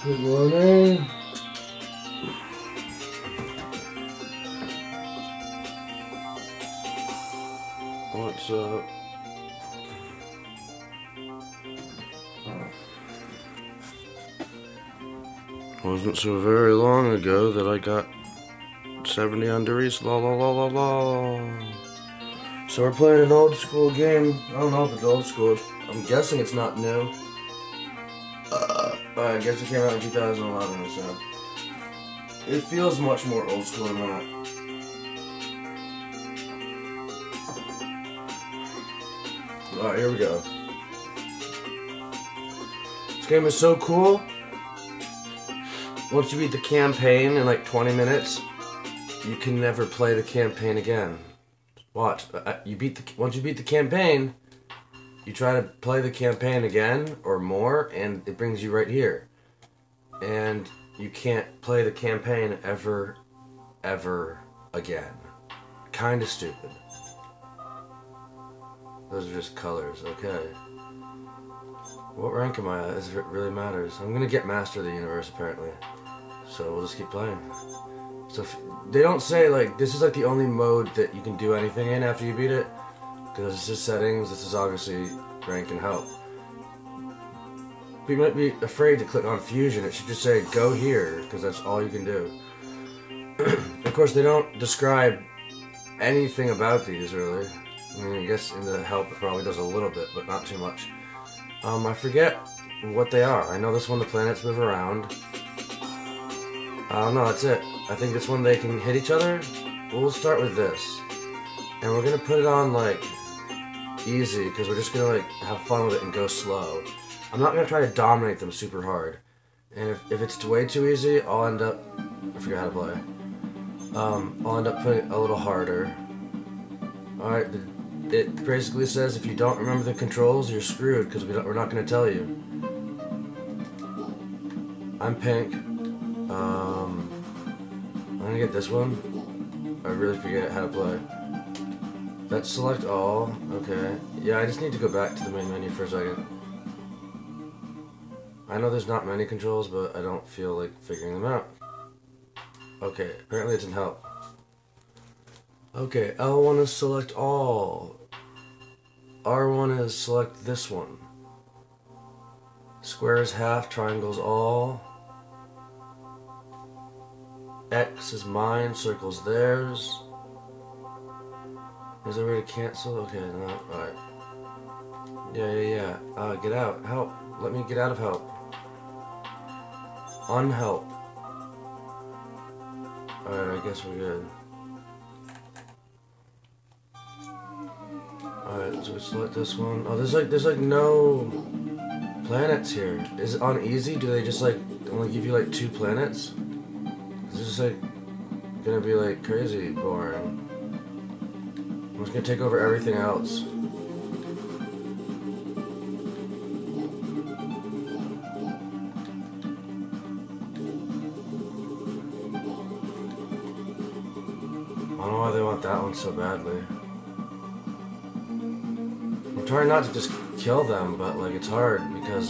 Good morning. What's up? Wasn't so very long ago that I got 70 unders. La la la la la. So we're playing an old school game. I don't know if it's old school. I'm guessing it's not new. But I guess it came out in 2011, so it feels much more old school than that. Alright, here we go. This game is so cool. Once you beat the campaign in like 20 minutes, you can never play the campaign again. Watch. Once you beat the campaign, you try to play the campaign again or more, and it brings you right here. And you can't play the campaign ever again. Kinda stupid. Those are just colors, okay. What rank am I at, as if it really matters? I'm gonna get Master of the Universe, apparently. So we'll just keep playing. So they don't say, like, this is like the only mode that you can do anything in after you beat it. Because this is settings, this is obviously rank and help. But you might be afraid to click on fusion. It should just say go here, because that's all you can do. Of course, they don't describe anything about these, really. I mean, I guess in the help it probably does a little bit, but not too much. I forget what they are. I know this one the planets move around. I don't know, that's it. I think this one they can hit each other. We'll start with this. And we're gonna put it on, like, easy, because we're just gonna, like, have fun with it and go slow. I'm not gonna try to dominate them super hard. And if it's way too easy, I'll end up... I forgot how to play. I'll end up putting it a little harder. Alright, it basically says if you don't remember the controls, you're screwed, because we're not gonna tell you. I'm pink. I'm gonna get this one. I really forget how to play. That's select all. Okay. Yeah, I just need to go back to the main menu for a second. I know there's not many controls, but I don't feel like figuring them out. Okay, apparently it didn't help. Okay, L1 is select all. R1 is select this one. Square is half, triangle's all. X is mine, circle's theirs. Is there a way to cancel? Okay, no, alright. Yeah. Get out. Help. Let me get out of help. Unhelp. Alright, I guess we're good. Alright, so we select this one. Oh, there's like no planets here. Is it on easy? Do they just like only give you like 2 planets? This is like gonna be like crazy boring. I'm just gonna take over everything else. I don't know why they want that one so badly. I'm trying not to just kill them, but like it's hard because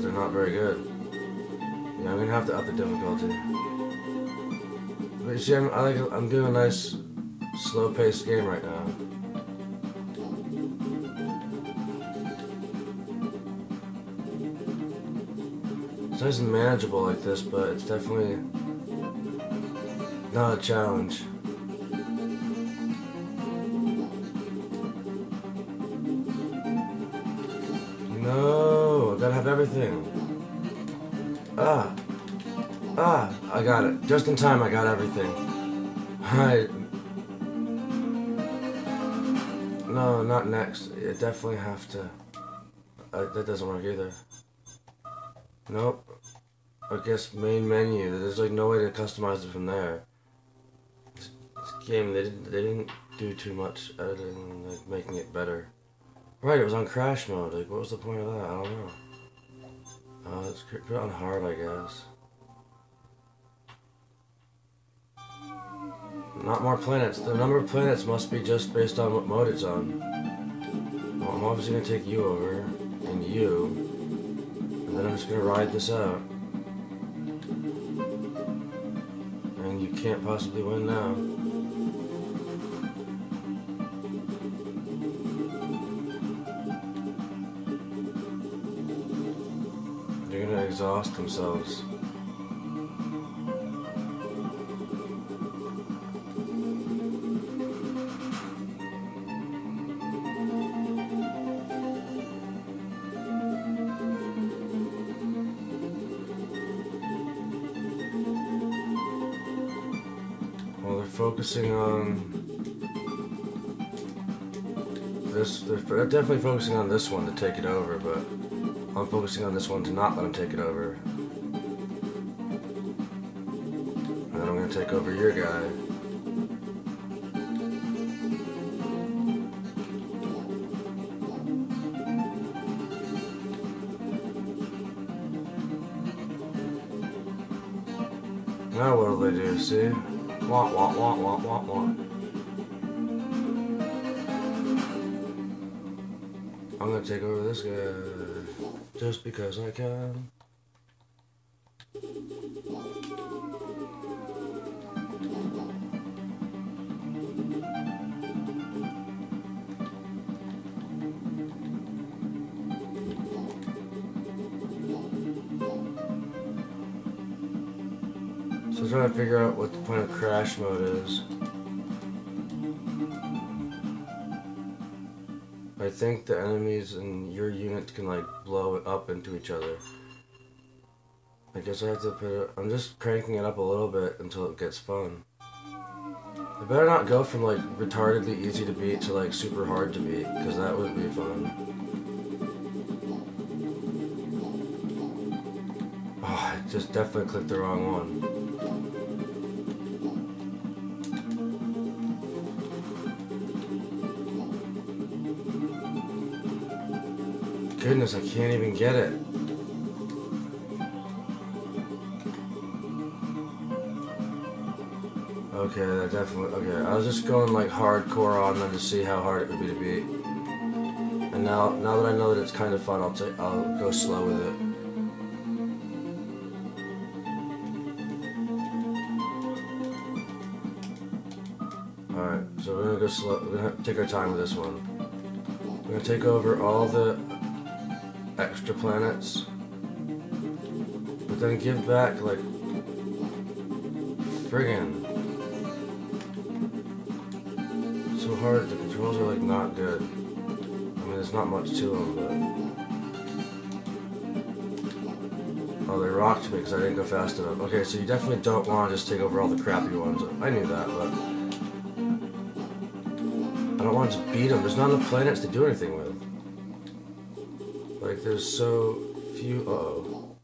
they're not very good. Yeah, I'm gonna have to up the difficulty. But you see, I'm doing a nice slow-paced game right now. It's nice and manageable like this, but it's definitely not a challenge. No, I gotta have everything. I got it. Just in time, I got everything. Alright. No, not next. You definitely have to... that doesn't work either. Nope. I guess main menu. There's like no way to customize it from there. This game, they didn't do too much editing, like making it better. Right, it was on crash mode. Like, what was the point of that? I don't know. Let's put it on hard, I guess. Not more planets. The number of planets must be just based on what mode it's on. Well, I'm obviously gonna take you over. focusing you, and then I'm just gonna ride this out. And you can't possibly win now. They're gonna exhaust themselves. Well, they're focusing on this. They're definitely focusing on this one to take it over, but I'm focusing on this one to not let him take it over. And then I'm gonna take over your guy. Now what'll they do, see? Wah, wah, wah, wah, wah, wah. I'm gonna take over this guy just because I can. So I'm trying to figure out what the point of crash mode is. I think the enemies and your unit can like blow it up into each other. I guess I have to put it. I'm just cranking it up a little bit until it gets fun. I better not go from like retardedly easy to beat to like super hard to beat, because that wouldn't be fun. Oh, I just definitely clicked the wrong one. Goodness, I can't even get it. Okay, that definitely. Okay, I was just going like hardcore on them to see how hard it would be to beat. And now that I know that it's kind of fun, I'll go slow with it. All right, so we're gonna go slow. We're gonna take our time with this one. We're gonna take over all the extra planets, but then give back like friggin'. So hard. The controls are like not good. I mean, there's not much to them, but oh, they rocked me because I didn't go fast enough. Okay, so you definitely don't want to just take over all the crappy ones. I knew that, but I don't want to just beat them. There's not enough planets to do anything with. Like, there's so few. Uh-oh.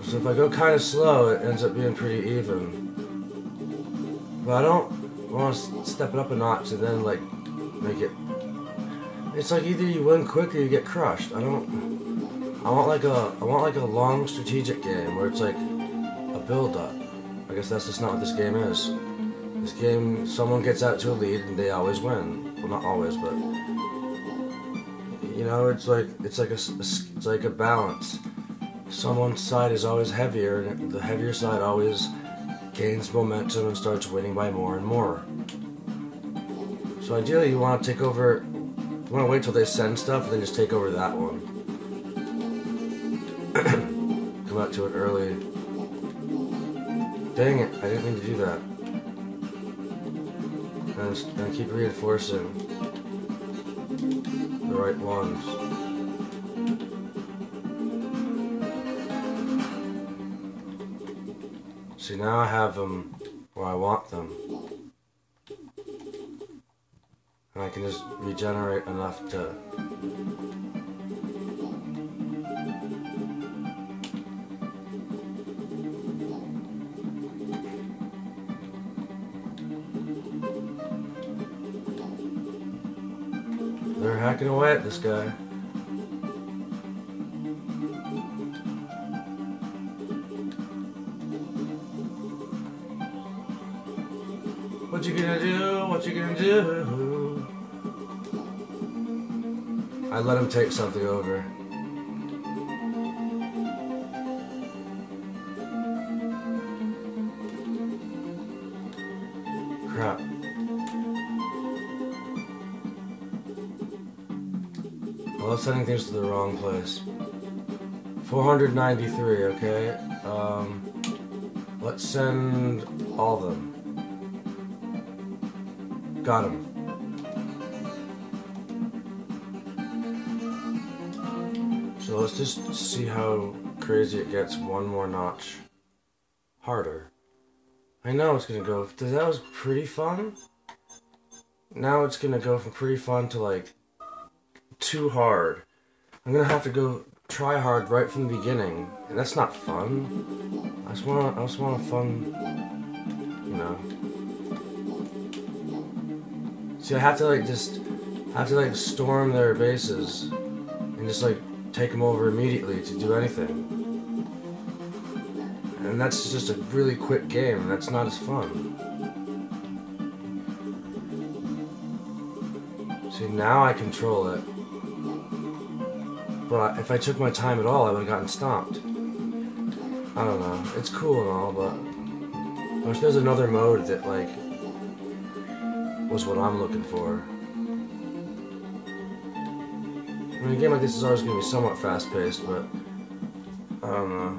So if I go kind of slow, it ends up being pretty even. But I don't want to step it up a notch and then like make it. It's like either you win quick or you get crushed. I want like a long strategic game where it's like a build up. I guess that's just not what this game is. This game, someone gets out to a lead and they always win. Well, not always, but you know, it's like a balance. Someone's side is always heavier, and the heavier side always gains momentum and starts winning by more and more. So ideally, you want to take over. You want to wait till they send stuff, and then just take over that one. Come out to it early. Dang it! I didn't mean to do that. And keep reinforcing the right ones. See, now I have them where I want them. And I can just regenerate enough to... hacking away at this guy. What you gonna do? What you gonna do? I let him take something over. Crap. Well, I'm sending things to the wrong place. 493, okay? Let's send all of them. Got him. So let's just see how crazy it gets one more notch harder. I know it's gonna go. That was pretty fun. Now it's gonna go from pretty fun to like too hard. I'm gonna have to go try hard right from the beginning, and that's not fun. I just want a fun, you know. See, I have to like storm their bases and just like take them over immediately to do anything. And that's just a really quick game, and that's not as fun. See, now I control it. But if I took my time at all, I would have gotten stomped. I don't know. It's cool and all, but I wish there's another mode that like was what I'm looking for. I mean, a game like this is always going to be somewhat fast-paced, but I don't know.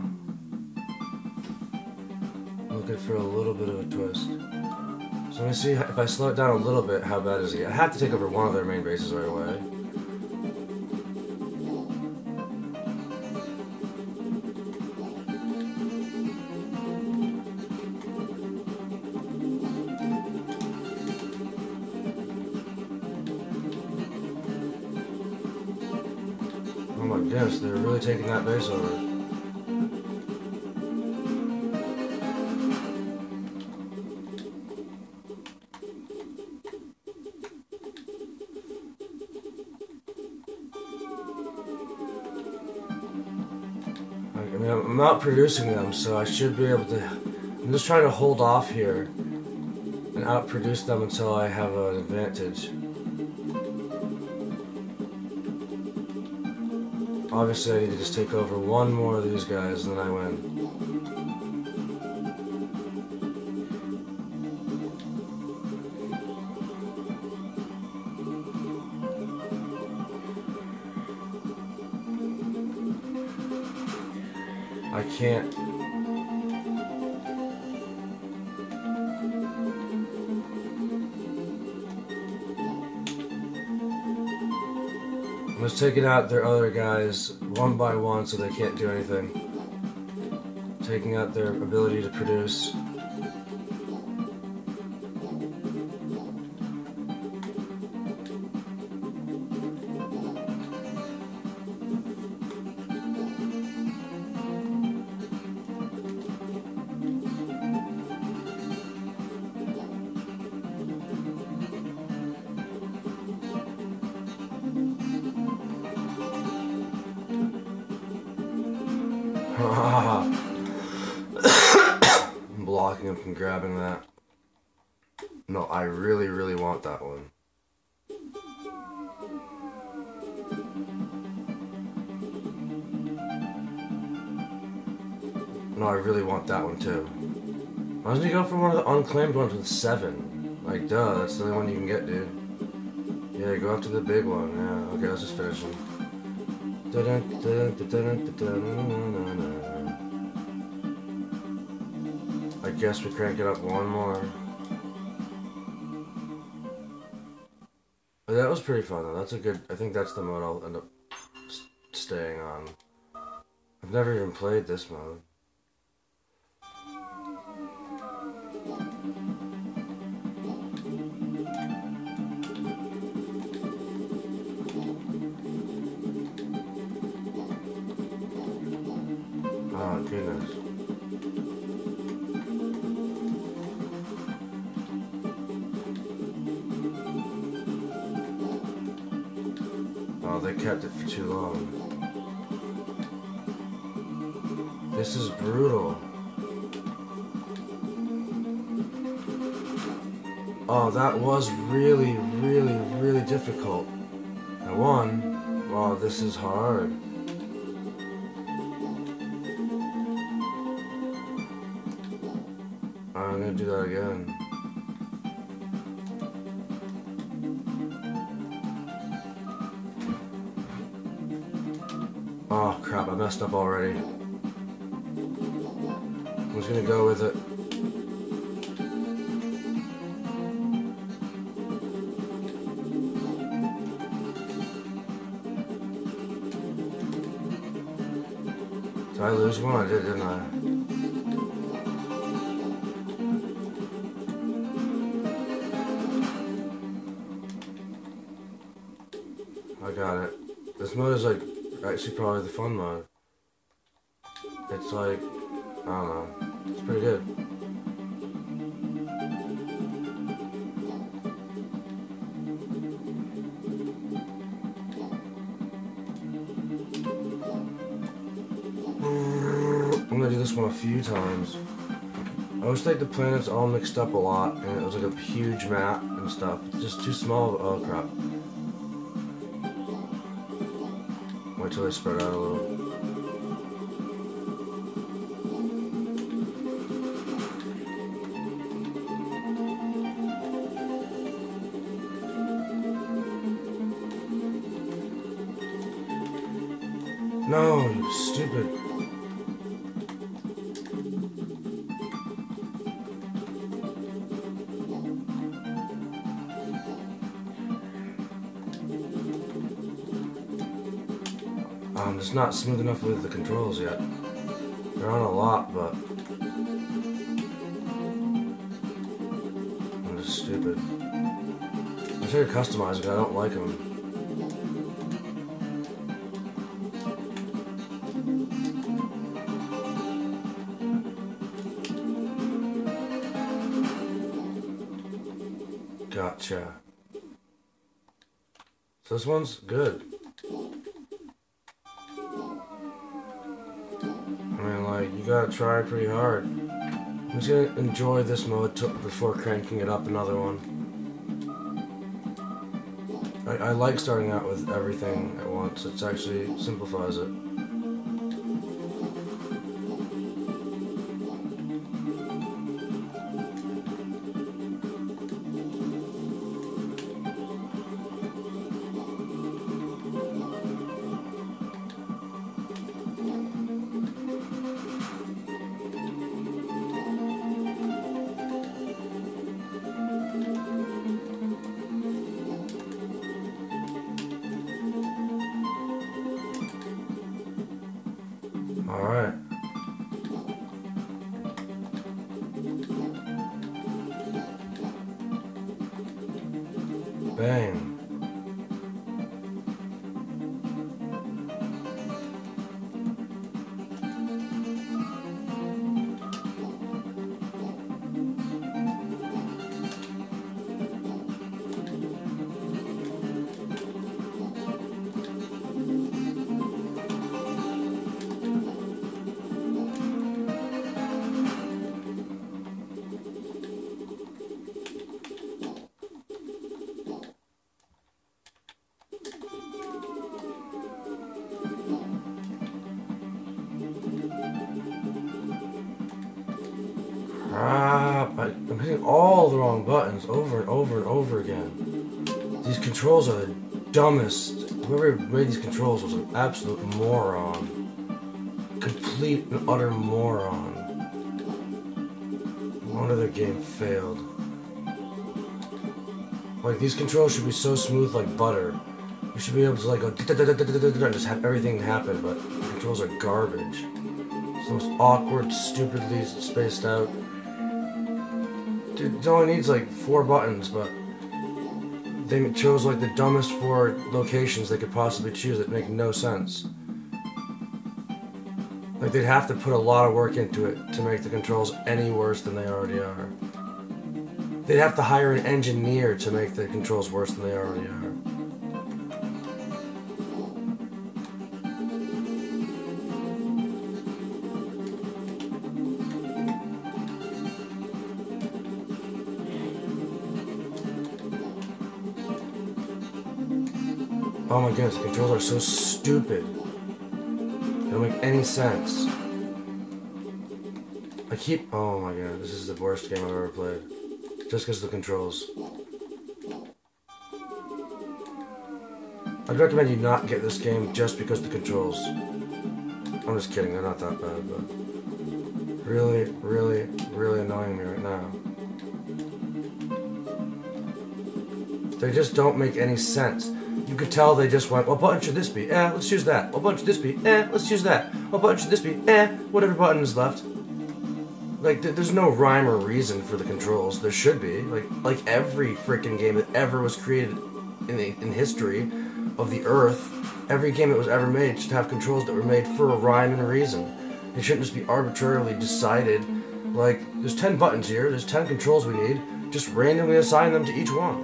I'm looking for a little bit of a twist. So let me see if I slow it down a little bit, how bad is he? I have to take over one of their main bases right away. Oh my goodness, they're really taking that base over. I mean, I'm not producing them, so I should be able to... I'm just trying to hold off here and outproduce them until I have an advantage. Obviously, I need to just take over one more of these guys, and then I win. I can't... I'm just taking out their other guys one by one so they can't do anything. Taking out their ability to produce. I'm blocking him from grabbing that. No, I really, really want that one. No, I really want that one too. Why doesn't he go for one of the unclaimed ones with 7? Like, duh, that's the only one you can get, dude. Yeah, go after the big one. Yeah, okay, let's just finish him. I guess we crank it up one more. But that was pretty fun though. That's a good... I think that's the mode I'll end up staying on. I've never even played this mode. Oh, goodness. kept it for too long. This is brutal. Oh, that was really, really, really difficult. I won. Wow, this is hard. I'm gonna do that again. Oh crap, I messed up already. I'm just gonna go with it. Did I lose one? I did, didn't I? I got it. This mode is like actually probably the fun mode. It's like, I don't know, it's pretty good. I'm gonna do this one a few times. I always think the planets all mixed up a lot, and it was like a huge map and stuff. It's just too small. Oh crap. Wait till they spread out a little. No, you stupid. It's not smooth enough with the controls yet. They're on a lot, but I'm just stupid. I tried to customize it, I don't like them. Gotcha. So this one's good. You gotta try pretty hard. I'm just gonna enjoy this mode before cranking it up another one. I like starting out with everything at once. It actually simplifies it. Alright. Bang. Crap, I'm hitting all the wrong buttons over and over and over again. These controls are the dumbest. Whoever made these controls was an absolute moron. Complete and utter moron. No wonder their game failed. Like, these controls should be so smooth like butter. You should be able to like go and just have everything happen, but the controls are garbage. It's the most awkward, stupidly spaced out. Dude, it only needs like 4 buttons, but they chose like the dumbest 4 locations they could possibly choose that make no sense. Like, they'd have to put a lot of work into it to make the controls any worse than they already are. They'd have to hire an engineer to make the controls worse than they already are. Oh my goodness, the controls are so stupid. They don't make any sense. Oh my god, this is the worst game I've ever played. Just because of the controls. I'd recommend you not get this game just because of the controls. I'm just kidding, they're not that bad, but... Really, really, really annoying me right now. They just don't make any sense. You could tell they just went, what button should this be? Let's choose that. What button should this be? Let's choose that. What button should this be? Whatever button is left. Like, there's no rhyme or reason for the controls. There should be. Like every freaking game that ever was created in history of the Earth, every game that was ever made should have controls that were made for a rhyme and a reason. They shouldn't just be arbitrarily decided. Like, there's 10 buttons here, there's 10 controls we need, just randomly assign them to each one.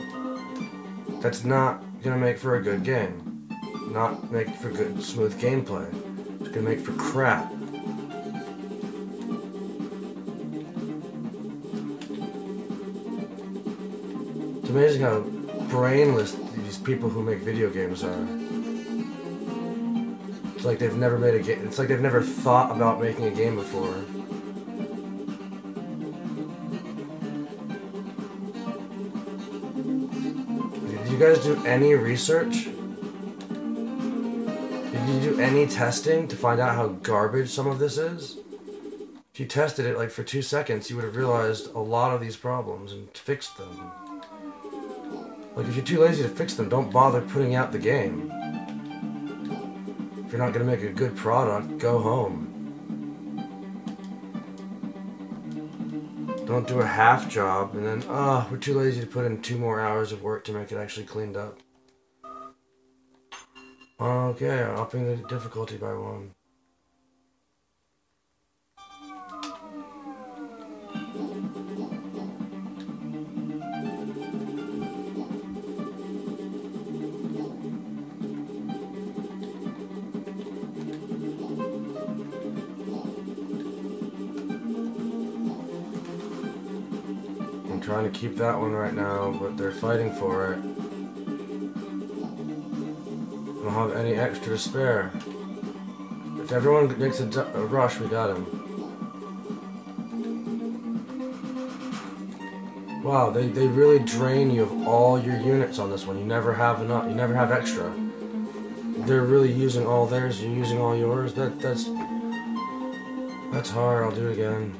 That's not gonna make for a good game. Not make for good, smooth gameplay. It's gonna make for crap. It's amazing how brainless these people who make video games are. It's like they've never made a game. It's like they've never thought about making a game before. Did you guys do any research? Did you do any testing to find out how garbage some of this is? If you tested it like for 2 seconds, you would have realized a lot of these problems and fixed them. Like, if you're too lazy to fix them, don't bother putting out the game. If you're not going to make a good product, go home. Don't do a half job and then, we're too lazy to put in 2 more hours of work to make it actually cleaned up. Okay, upping the difficulty by 1. I'm trying to keep that one right now, but they're fighting for it. I don't have any extra to spare. If everyone makes a rush, we got him. Wow, they really drain you of all your units on this one. You never have enough. You never have extra. They're really using all theirs. You're using all yours. That's hard. I'll do it again.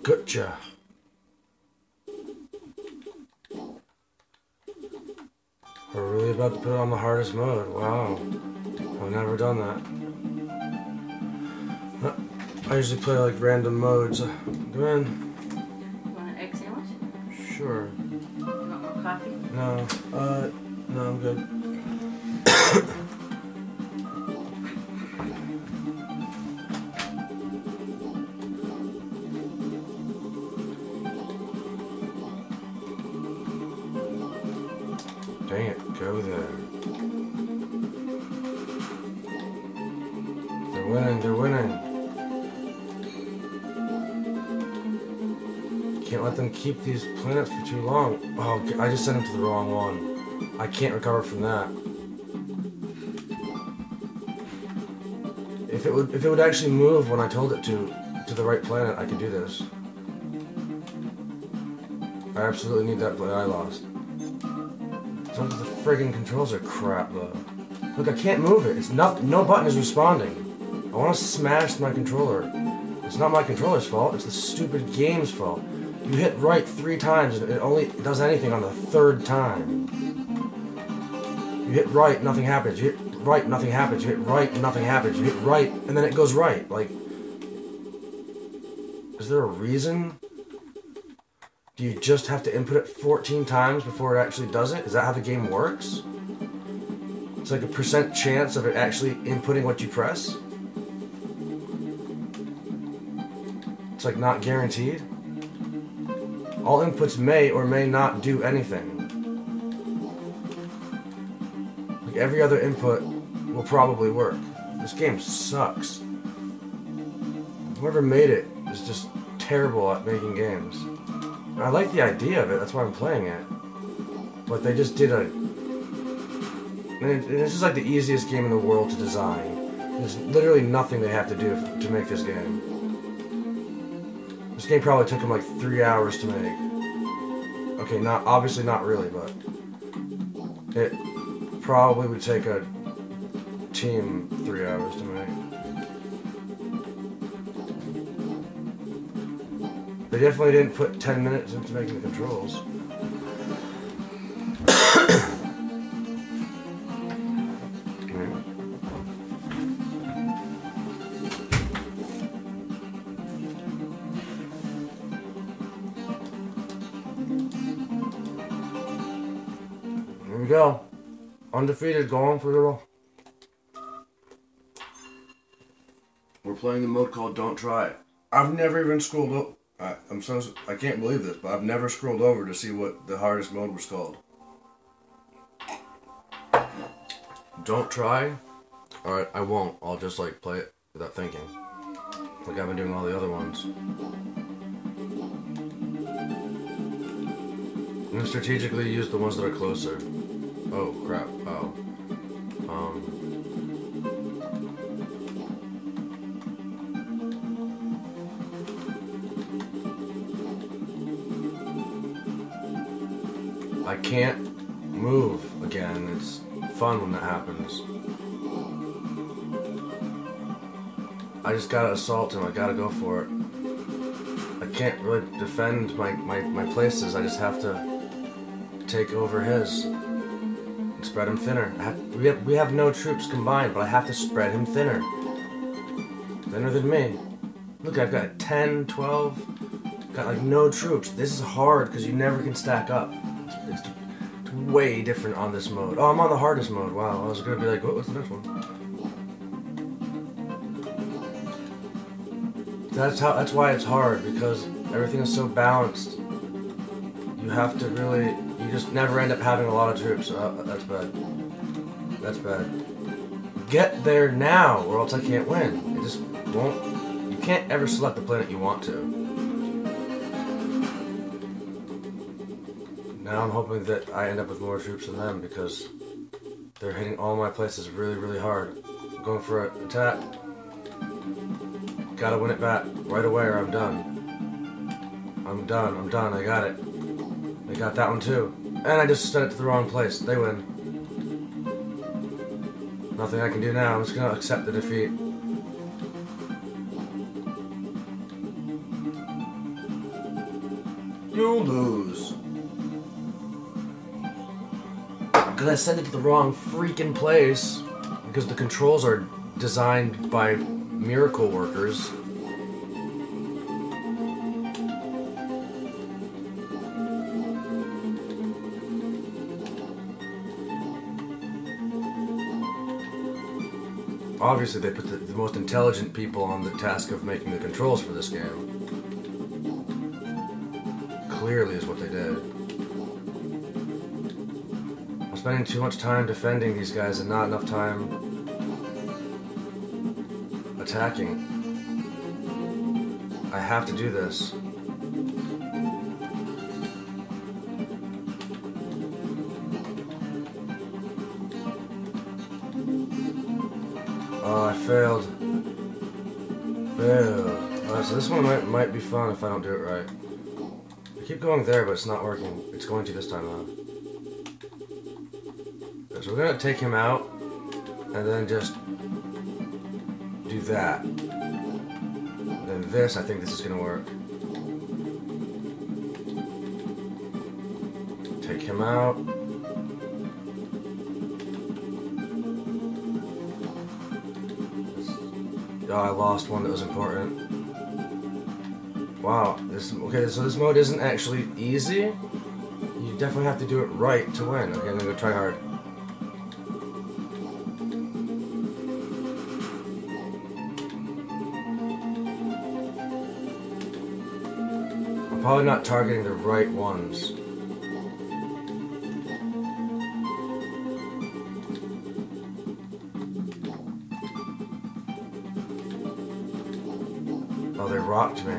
Gotcha. We're really about to put it on the hardest mode. Wow. I've never done that. I usually play like random modes. Go in. You want an egg sandwich? Sure. You want more coffee? No. No, I'm good. Dang it, go there. They're winning. Can't let them keep these planets for too long. Oh, I just sent them to the wrong one. I can't recover from that. If it would actually move when I told it to the right planet, I could do this. I absolutely need that planet I lost. Some of the friggin' controls are crap, though. Look, I can't move it. It's not. No button is responding. I want to smash my controller. It's not my controller's fault. It's the stupid game's fault. You hit right 3 times, and it only does anything on the 3rd time. You hit right, nothing happens. You hit right, nothing happens. You hit right, nothing happens. You hit right, and then it goes right. Like, is there a reason? Do you just have to input it 14 times before it actually does it? Is that how the game works? It's like a % chance of it actually inputting what you press? It's like not guaranteed? All inputs may or may not do anything. Like every other input will probably work. This game sucks. Whoever made it is just terrible at making games. I like the idea of it, that's why I'm playing it. But they just did a... And this is like the easiest game in the world to design. There's literally nothing they have to do to make this game. This game probably took them like 3 hours to make. Okay, obviously not really, but... It probably would take a team 3 hours to make. They definitely didn't put 10 minutes into making the controls. Here we go. Undefeated, going for the... We're playing the mode called Don't Try. I've never even scrolled up. I can't believe this, but I've never scrolled over to see what the hardest mode was called. Don't try? Alright, I won't. I'll just like play it without thinking. Like I've been doing all the other ones. And strategically use the ones that are closer. Oh crap. Oh. I can't move again. It's fun when that happens. I just gotta assault him. I gotta go for it. I can't really defend my places. I just have to take over his and spread him thinner. We have no troops combined, but I have to spread him thinner. Thinner than me. Look, I've got 10, 12. Got like no troops. This is hard because you never can stack up. It's way different on this mode. Oh, I'm on the hardest mode. Wow, I was gonna be like, what's the next one? That's why it's hard, because everything is so balanced. You have to really, you just never end up having a lot of troops. That's bad. That's bad. Get there now, or else I can't win. It just won't. You can't ever select the planet you want to. Now I'm hoping that I end up with more troops than them, because they're hitting all my places really, really hard. I'm going for an attack. Gotta win it back right away or I'm done. I'm done, I got it. They got that one too. And I just sent it to the wrong place. They win. Nothing I can do now, I'm just gonna accept the defeat. You lose. Because I sent it to the wrong freaking place. Because the controls are designed by miracle workers. Obviously they put the most intelligent people on the task of making the controls for this game. Clearly is what they did. I'm spending too much time defending these guys and not enough time attacking. I have to do this. Oh, I failed. Alright, so this one might be fun if I don't do it right. I keep going there, but it's not working. It's going to this time though. So we're gonna take him out, and then just do that. Then this, I think this is gonna work. Take him out. Oh, I lost one that was important. Wow. Okay, so this mode isn't actually easy. You definitely have to do it right to win. Okay, I'm gonna go try hard. I'm probably not targeting the right ones. Oh, they rocked me.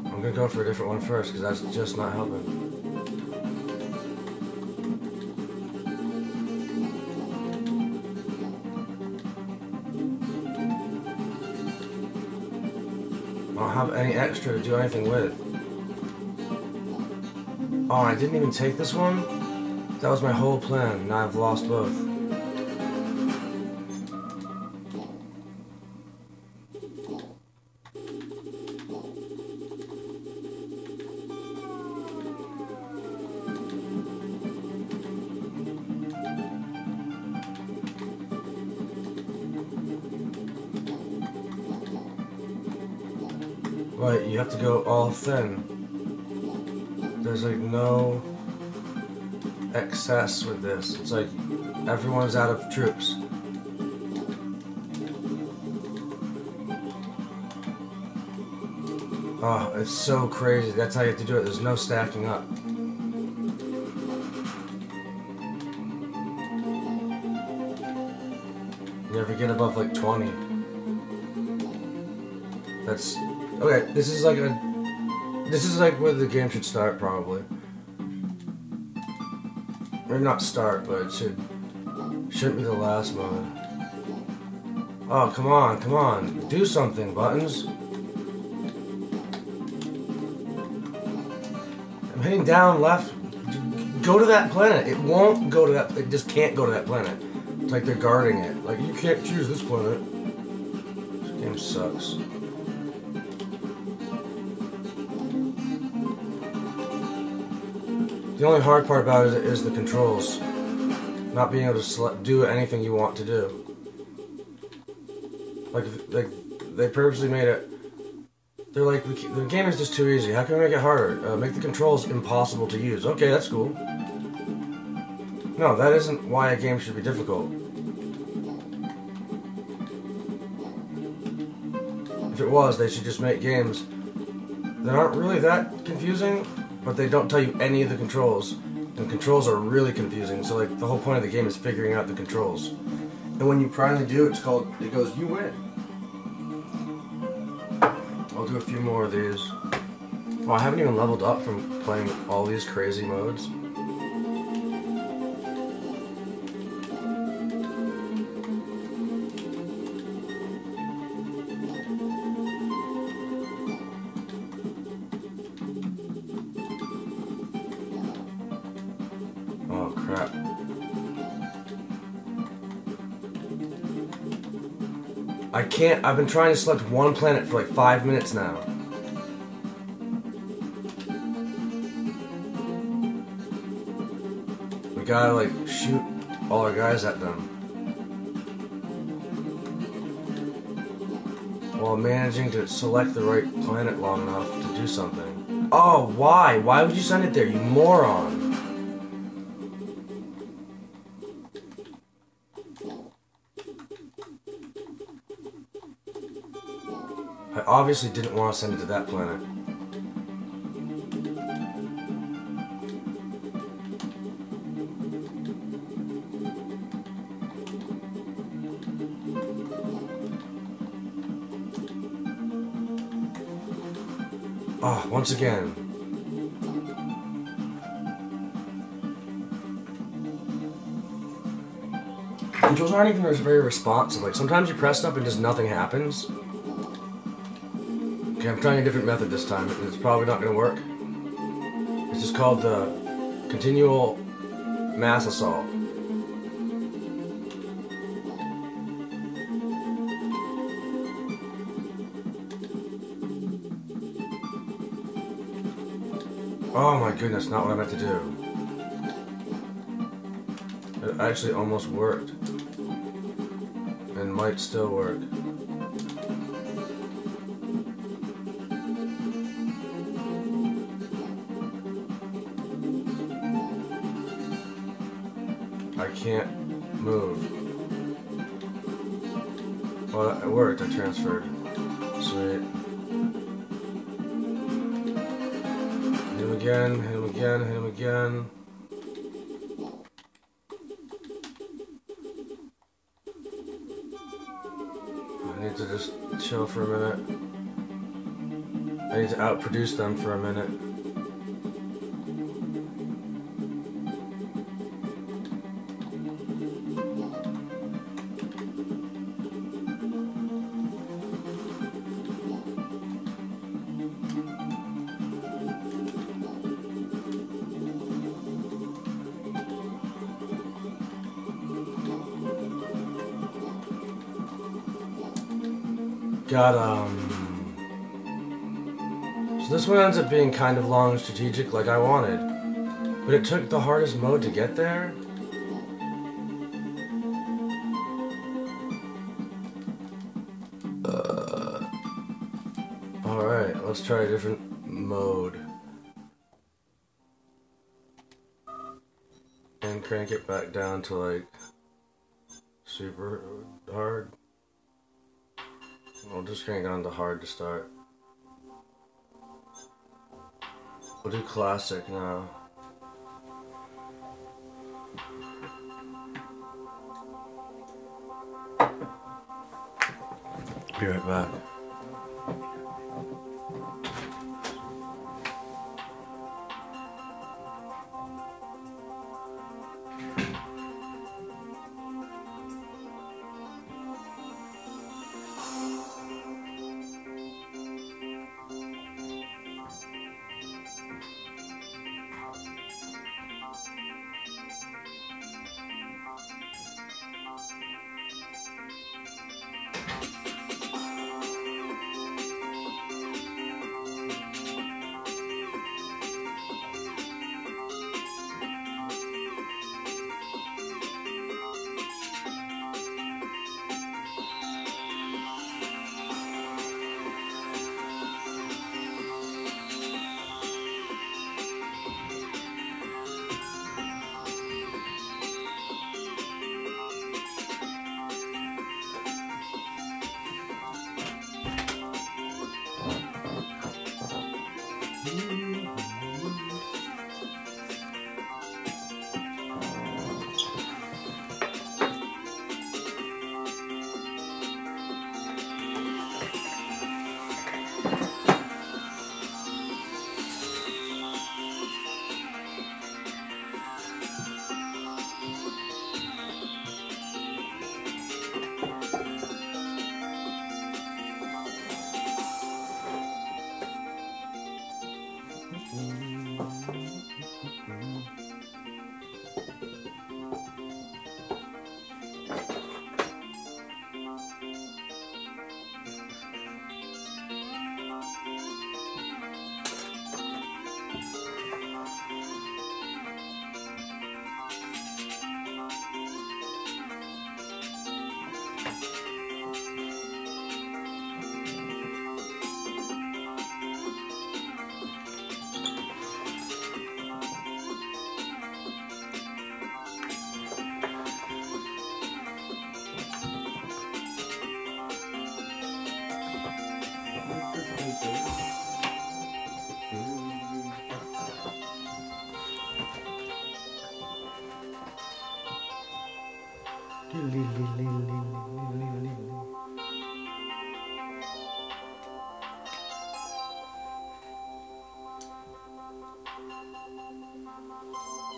I'm gonna go for a different one first, because that's just not helping. I don't have any extra to do anything with. Oh, I didn't even take this one? That was my whole plan. Now I've lost both. Right, you have to go all thin. There's like no excess with this. It's like everyone's out of troops. Oh, it's so crazy. That's how you have to do it. There's no stacking up. You never get above like 20. That's okay. This is like where the game should start, probably. Or not start, but it shouldn't be the last mode. Oh, come on, come on. Do something, buttons. I'm hitting down, left. Go to that planet. It won't go to that. It just can't go to that planet. It's like they're guarding it. Like, you can't choose this planet. This game sucks. The only hard part about it is the controls. Not being able to do anything you want to do. Like they purposely made it. They're like, the game is just too easy. How can we make it harder? Make the controls impossible to use. Okay, that's cool. No, that isn't why a game should be difficult. If it was, they should just make games that aren't really that confusing, but they don't tell you any of the controls. And controls are really confusing, so like the whole point of the game is figuring out the controls. And when you finally do, it goes, you win. I'll do a few more of these. Oh, I haven't even leveled up from playing all these crazy modes. Oh, crap. I can't. I've been trying to select one planet for like 5 minutes now. We gotta like shoot all our guys at them while managing to select the right planet long enough to do something. Oh, why? Why would you send it there, you moron? I obviously didn't want to send it to that planet. Oh, once again. Controls aren't even very responsive. Like, sometimes you press stuff and just nothing happens. Okay, I'm trying a different method this time. It's probably not going to work. This is called the continual mass assault. Oh my goodness, not what I meant to do. It actually almost worked. And might still work. I can't move. Well, it worked. I transferred. Sweet. Hit him again, hit him again, hit him again. I need to just chill for a minute. I need to outproduce them for a minute. So this one ends up being kind of long and strategic like I wanted. But it took the hardest mode to get there. Alright, let's try a different mode. And crank it back down to like super hard. I'll just crank it on to hard to start. We'll do classic now. Be right back.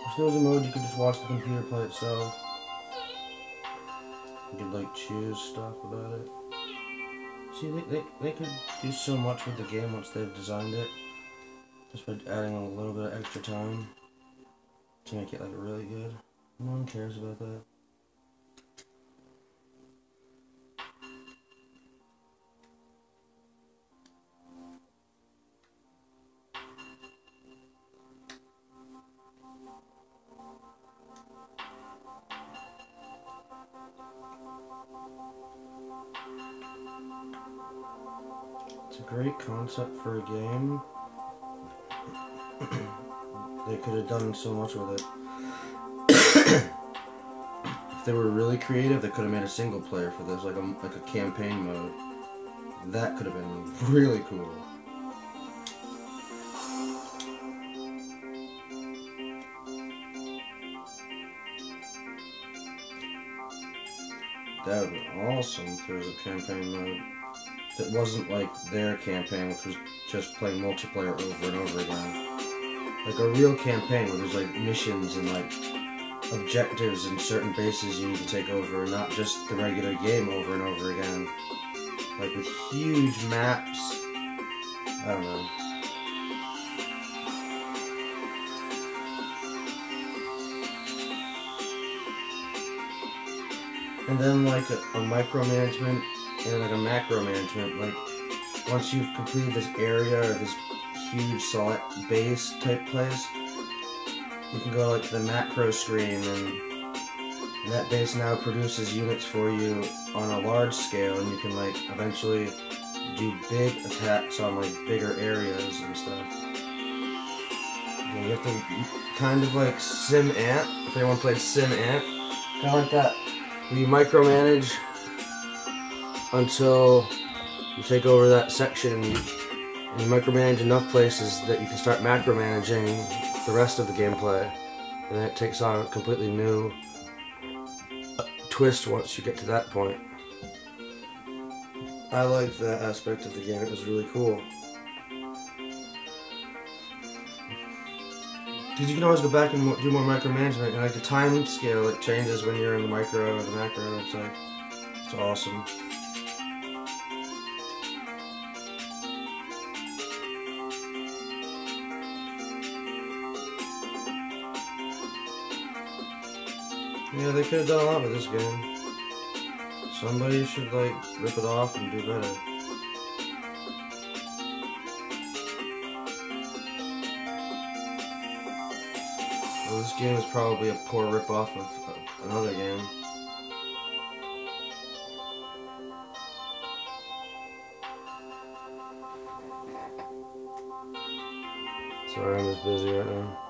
If there was a mode you could just watch the computer play itself. You could like choose stuff about it. See, they could do so much with the game once they've designed it. Just by adding a little bit of extra time to make it like really good. No one cares about that. It's a great concept for a game. They could have done so much with it. if they were really creative, they could have made a single player for this, like a campaign mode. That could have been really cool. That would be awesome if there was a campaign mode that wasn't like their campaign, which was just playing multiplayer over and over again. Like a real campaign where there's like missions and like objectives and certain bases you need to take over, and not just the regular game over and over again. Like with huge maps. I don't know. And then like a micromanagement and like a macro management. Like once you've completed this area or this huge select base type place, you can go like to the macro screen, and that base now produces units for you on a large scale, and you can like eventually do big attacks on like bigger areas and stuff. And you have to kind of like Sim Ant, if anyone played Sim Ant, kind of like that. You micromanage until you take over that section, and you micromanage enough places that you can start macromanaging the rest of the gameplay, and then it takes on a completely new twist once you get to that point. I liked that aspect of the game. It was really cool. Because you can always go back and do more micromanagement, and like the time scale like changes when you're in the micro or the macro. It's like, it's awesome. Yeah, they could have done a lot with this game. Somebody should like rip it off and do better. Well, this game is probably a poor rip-off of another game. Sorry, I'm just busy right now.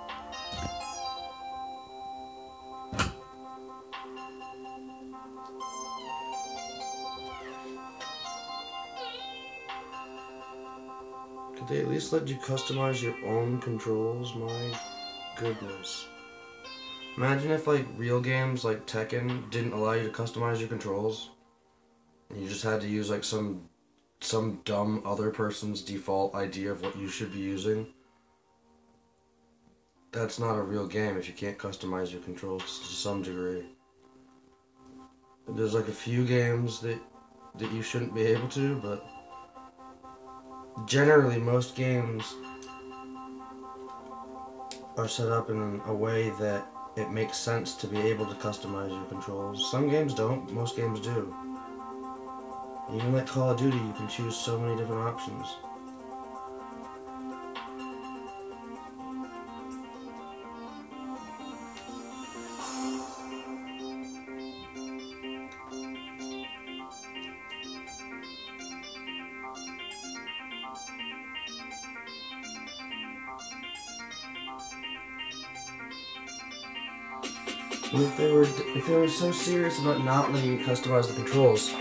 Could they at least let you customize your own controls? My goodness. Imagine if like real games like Tekken didn't allow you to customize your controls. And you just had to use like some dumb other person's default idea of what you should be using. That's not a real game if you can't customize your controls to some degree. There's like a few games that you shouldn't be able to, but generally most games are set up in a way that it makes sense to be able to customize your controls. Some games don't, most games do. Even like Call of Duty, you can choose so many different options. And if they were so serious about not letting you customize the controls,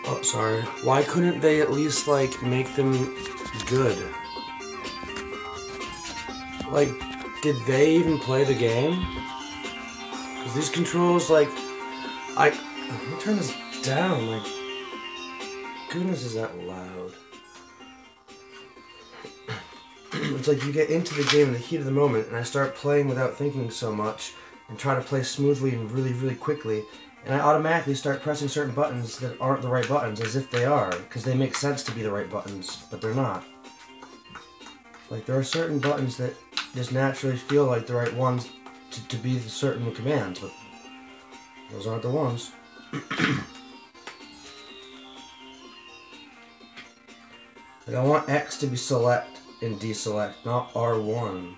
oh sorry, why couldn't they at least like make them good? Like, did they even play the game? Because these controls, like, let me turn this down. Like, goodness, is that loud? It's like you get into the game in the heat of the moment, and I start playing without thinking so much, and try to play smoothly and really, really quickly, and I automatically start pressing certain buttons that aren't the right buttons, as if they are, because they make sense to be the right buttons, but they're not. Like, there are certain buttons that just naturally feel like the right ones to be the certain commands, but those aren't the ones. Like, I want X to be select and deselect, not R1.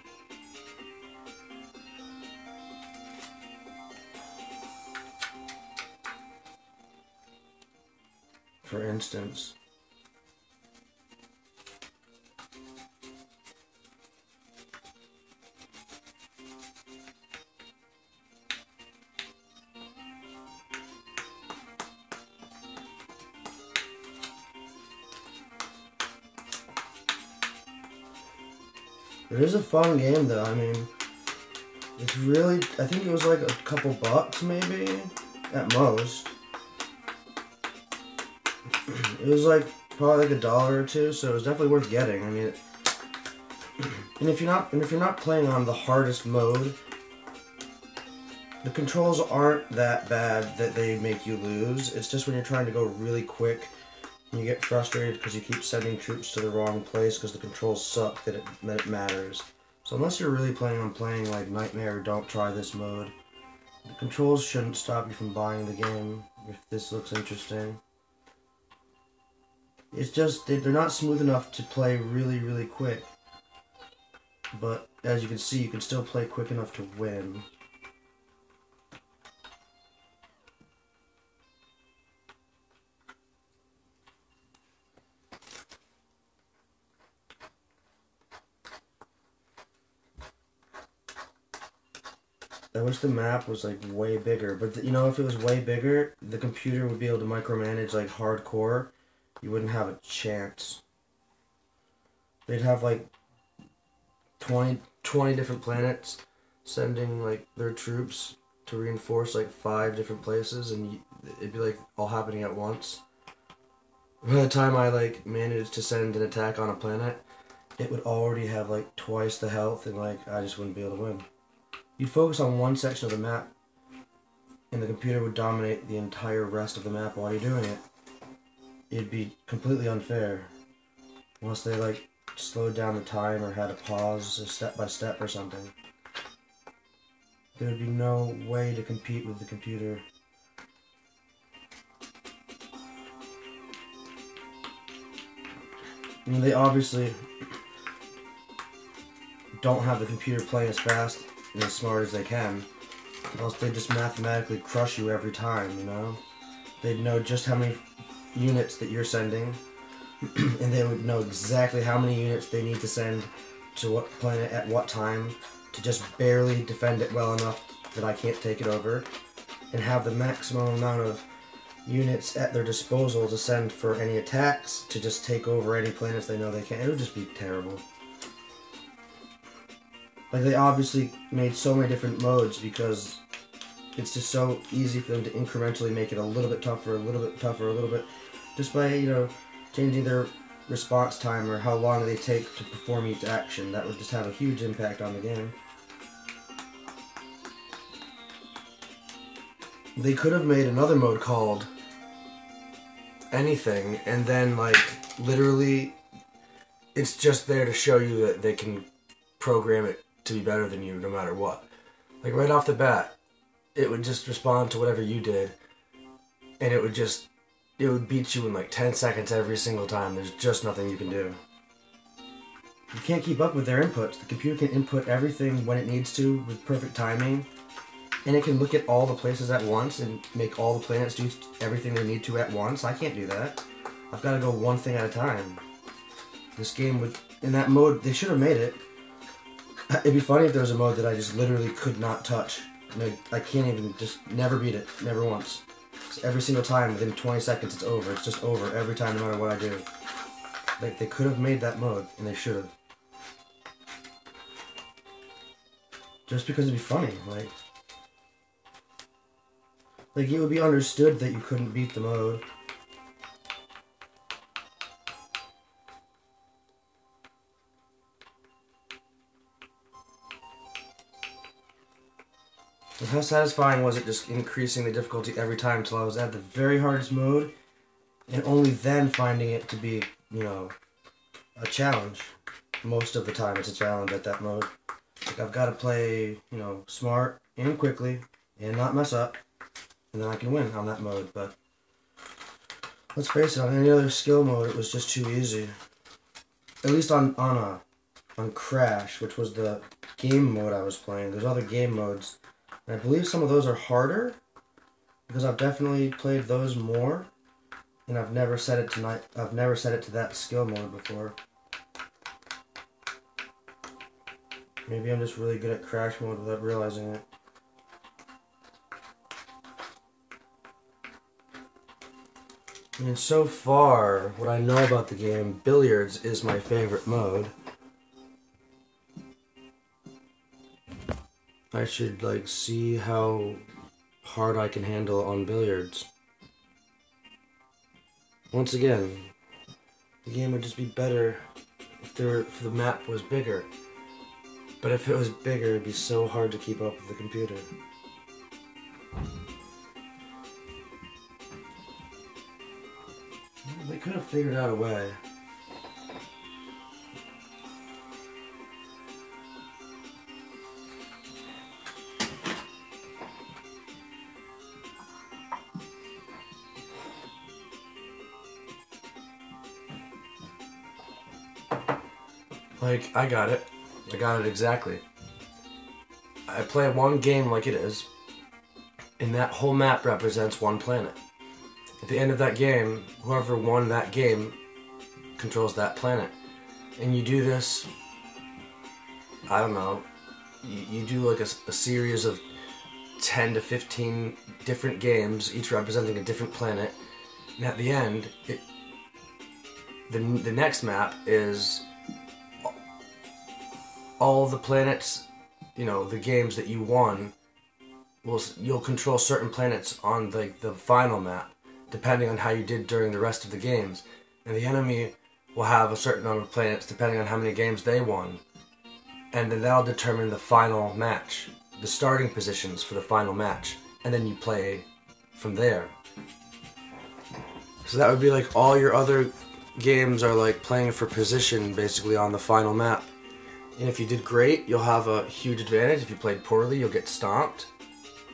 For instance. It is a fun game though. I mean, it's really, I think it was like a couple bucks maybe, at most. It was like probably like $1 or $2, so it was definitely worth getting. I mean, and if you're not playing on the hardest mode, the controls aren't that bad that they make you lose. It's just when you're trying to go really quick and you get frustrated because you keep sending troops to the wrong place because the controls suck that it matters. So unless you're really planning on playing like Nightmare, don't try this mode. The controls shouldn't stop you from buying the game if this looks interesting. It's just, they're not smooth enough to play really, really quick. But as you can see, you can still play quick enough to win. I wish the map was like way bigger, but you know, if it was way bigger, the computer would be able to micromanage like hardcore. You wouldn't have a chance. They'd have like 20 different planets sending like their troops to reinforce like 5 different places, and it'd be like all happening at once. By the time I like managed to send an attack on a planet, it would already have like twice the health, and like I just wouldn't be able to win. You'd focus on one section of the map, and the computer would dominate the entire rest of the map while you're doing it. It'd be completely unfair. Unless they, like, slowed down the time or had a pause, step by step or something. There would be no way to compete with the computer. I mean, they obviously don't have the computer play as fast and as smart as they can, else they just mathematically crush you every time, you know? They'd know just how many units that you're sending, and they would know exactly how many units they need to send to what planet at what time to just barely defend it well enough that I can't take it over, and have the maximum amount of units at their disposal to send for any attacks to just take over any planets they know they can. It would just be terrible. Like, they obviously made so many different modes because it's just so easy for them to incrementally make it a little bit tougher, a little bit tougher, a little bit, just by, you know, changing their response time or how long they take to perform each action. That would just have a huge impact on the game. They could have made another mode called anything, and then, like, literally, it's just there to show you that they can program it to be better than you no matter what. Like, right off the bat, it would just respond to whatever you did, and it would beat you in like 10 seconds every single time. There's just nothing you can do. You can't keep up with their inputs. The computer can input everything when it needs to with perfect timing, and it can look at all the places at once and make all the planets do everything they need to at once. I can't do that. I've got to go one thing at a time. This game would, in that mode, they should have made it. It'd be funny if there was a mode that I just literally could not touch. I can't even, just never beat it, never once. So every single time, within 20 seconds, it's over. It's just over every time, no matter what I do. Like, they could have made that mode, and they should have. Just because it'd be funny, like it would be understood that you couldn't beat the mode. But how satisfying was it just increasing the difficulty every time until I was at the very hardest mode, and only then finding it to be, you know, a challenge. Most of the time it's a challenge at that mode. Like, I've got to play, you know, smart and quickly and not mess up, and then I can win on that mode. But let's face it, on any other skill mode it was just too easy. At least on Crash, which was the game mode I was playing. There's other game modes. And I believe some of those are harder, because I've definitely played those more, and I've never set it to that skill mode before. Maybe I'm just really good at Crash mode without realizing it. And so far, what I know about the game, billiards is my favorite mode. I should like see how hard I can handle on billiards. Once again, the game would just be better if the map was bigger. But if it was bigger, it'd be so hard to keep up with the computer. They could have figured out a way. Like, I got it. I got it exactly. I play one game like it is, and that whole map represents one planet. At the end of that game, whoever won that game controls that planet. And you do this, I don't know, you do like a series of 10 to 15 different games, each representing a different planet. And at the end, the next map is all the planets, you know, the games that you won, you'll control certain planets on the final map, depending on how you did during the rest of the games. And the enemy will have a certain number of planets depending on how many games they won. And then that'll determine the final match, the starting positions for the final match. And then you play from there. So that would be like all your other games are like playing for position basically on the final map. And if you did great, you'll have a huge advantage. If you played poorly, you'll get stomped.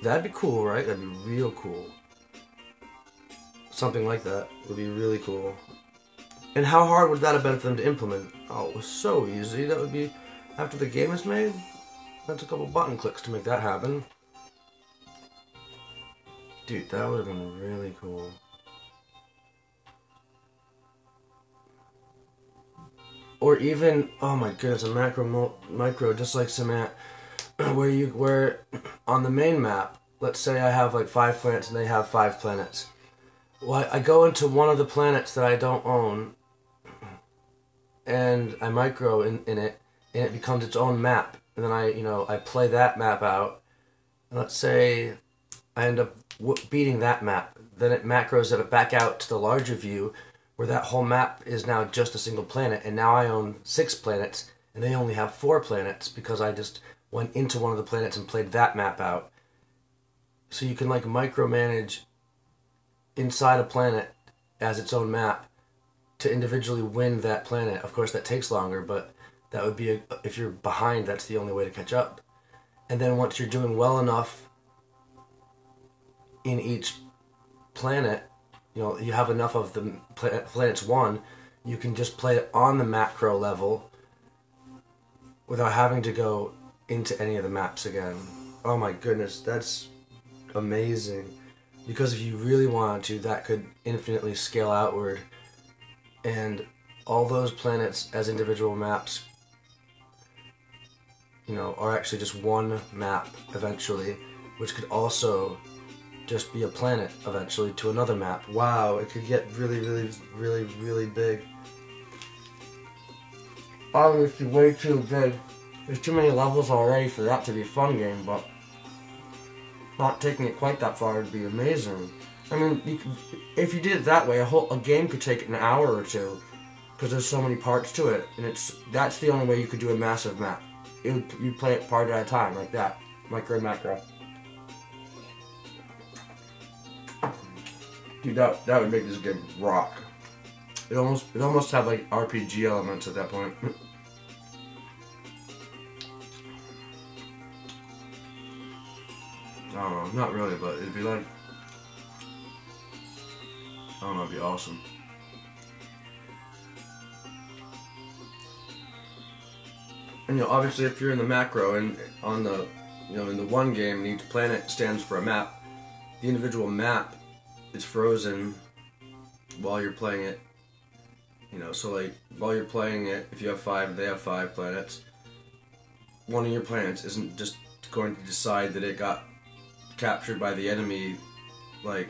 That'd be cool, right? That'd be real cool. Something like that would be really cool. And how hard would that have been for them to implement? Oh, it was so easy. That would be, after the game is made, that's a couple button clicks to make that happen. Dude, that would have been really cool. Or even, oh my goodness, a micro, just like Cement, where on the main map, let's say I have like 5 planets and they have 5 planets. Well, I go into one of the planets that I don't own, and I micro in it, and it becomes its own map. And then I play that map out, and let's say I end up beating that map. Then it macros it back out to the larger view, where that whole map is now just a single planet, and now I own 6 planets, and they only have 4 planets, because I just went into one of the planets and played that map out. So you can like micromanage inside a planet as its own map to individually win that planet. Of course, that takes longer, but that would be, if you're behind, that's the only way to catch up. And then once you're doing well enough in each planet, you have enough of the planets won, you can just play it on the macro level without having to go into any of the maps again. Oh my goodness, that's amazing. Because if you really wanted to, that could infinitely scale outward. And all those planets as individual maps, are actually just one map eventually, which could also just be a planet eventually to another map. Wow, it could get really, really, really, really big. Obviously way too big. There's too many levels already for that to be a fun game, but not taking it quite that far would be amazing. I mean, if you did it that way, a game could take an hour or two, because there's so many parts to it, and that's the only way you could do a massive map. You play it part at a time, like that, micro and macro. Dude, that would make this game rock. It almost have like RPG elements at that point. I don't know, not really, but it'd be like, I don't know, it'd be awesome. And obviously if you're in the macro and on the, in the one game, each planet stands for a map, the individual map is frozen while you're playing it. So like, while you're playing it, if you have 5, they have 5 planets, one of your planets isn't just going to decide that it got captured by the enemy, like,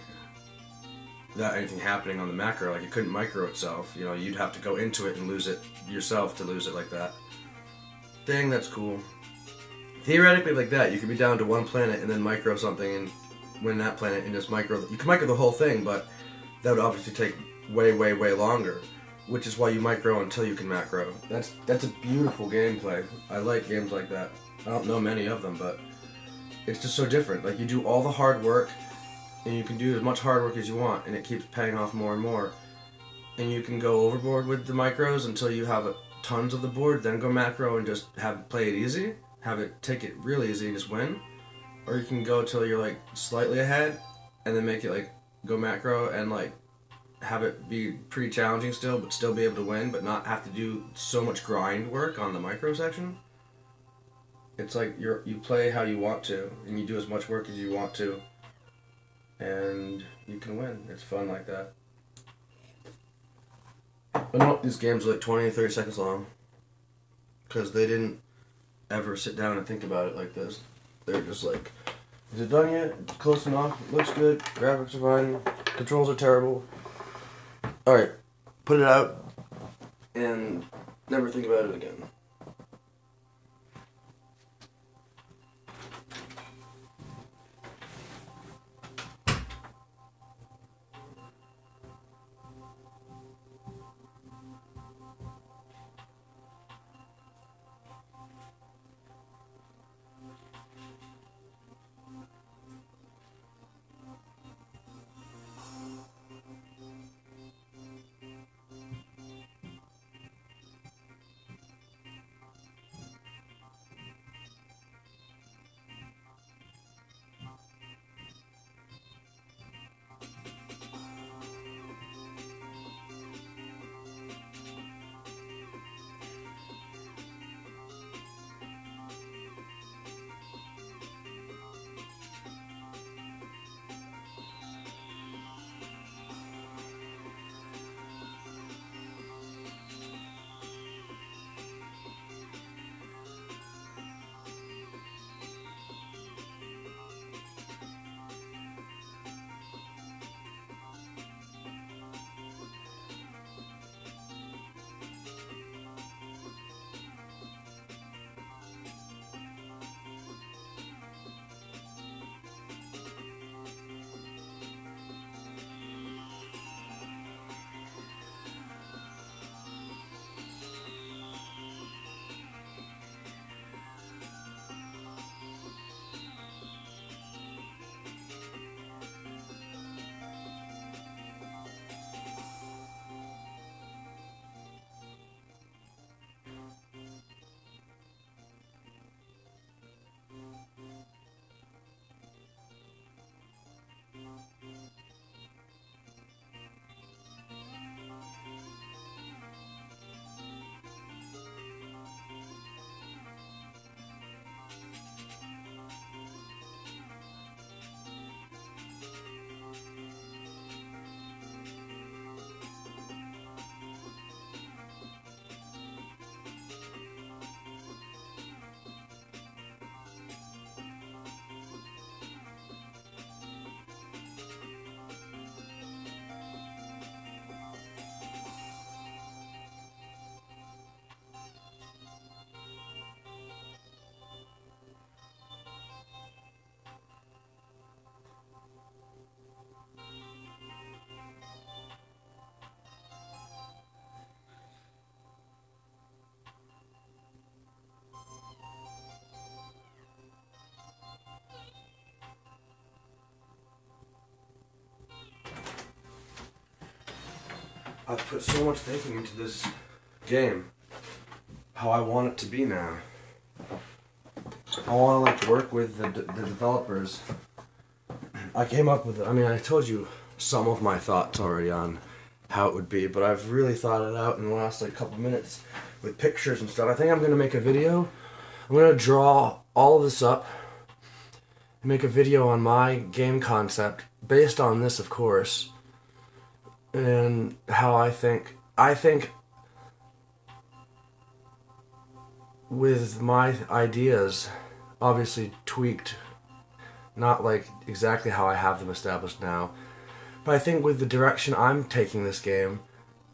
without anything happening on the macro. Like, it couldn't micro itself. You'd have to go into it and lose it yourself to lose it like that. Dang, that's cool. theoretically like that, you could be down to one planet and then micro something and win that planet and just micro. You can micro the whole thing, but that would obviously take way, way, way longer. Which is why you micro until you can macro. That's a beautiful gameplay. I like games like that. I don't know many of them, but it's just so different. Like, you do all the hard work, and you can do as much hard work as you want, and it keeps paying off more and more. And you can go overboard with the micros until you have tons of the board, then go macro and just play it easy, take it real easy and just win. Or you can go till you're like slightly ahead, and then make it like go macro and like have it be pretty challenging still, but still be able to win, but not have to do so much grind work on the micro section. It's like you play how you want to, and you do as much work as you want to, and you can win. It's fun like that. But no, these games are like 20 or 30 seconds long, because they didn't ever sit down and think about it like this. They're just like, is it done yet? It's close enough. It looks good. Graphics are fine. Controls are terrible. Alright, put it out, and never think about it again. I've put so much thinking into this game. How I want it to be now. I want to work with the developers. I came up with, I told you some of my thoughts already on how it would be, but I've really thought it out in the last couple minutes with pictures and stuff. I think I'm going to make a video. I'm going to draw all of this up and make a video on my game concept based on this, of course, and how I think with my ideas, obviously tweaked, not like exactly how I have them established now, but I think with the direction I'm taking this game,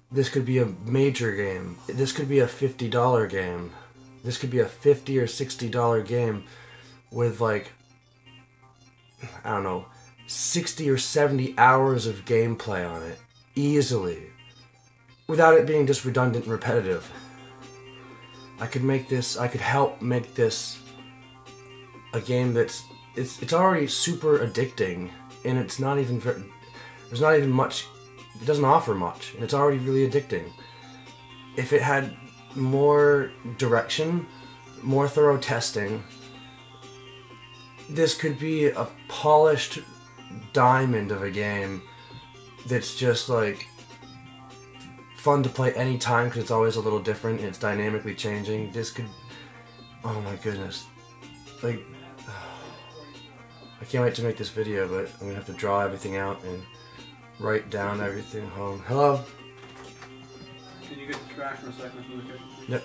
this could be a major game. This could be a $50 game. This could be a $50 or $60 game with like, I don't know, 60 or 70 hours of gameplay on it. Easily. Without it being just redundant and repetitive. I could help make this a game that's, it's already super addicting, and it's not even, there's not even much, it doesn't offer much, and it's already really addicting. If it had more direction, more thorough testing, this could be a polished diamond of a game that's just like fun to play anytime because it's always a little different and it's dynamically changing. This could, oh my goodness, like, I can't wait to make this video, but I'm gonna have to draw everything out and write down everything home. Hello? Can you get the trash for a second from the kitchen? Yep.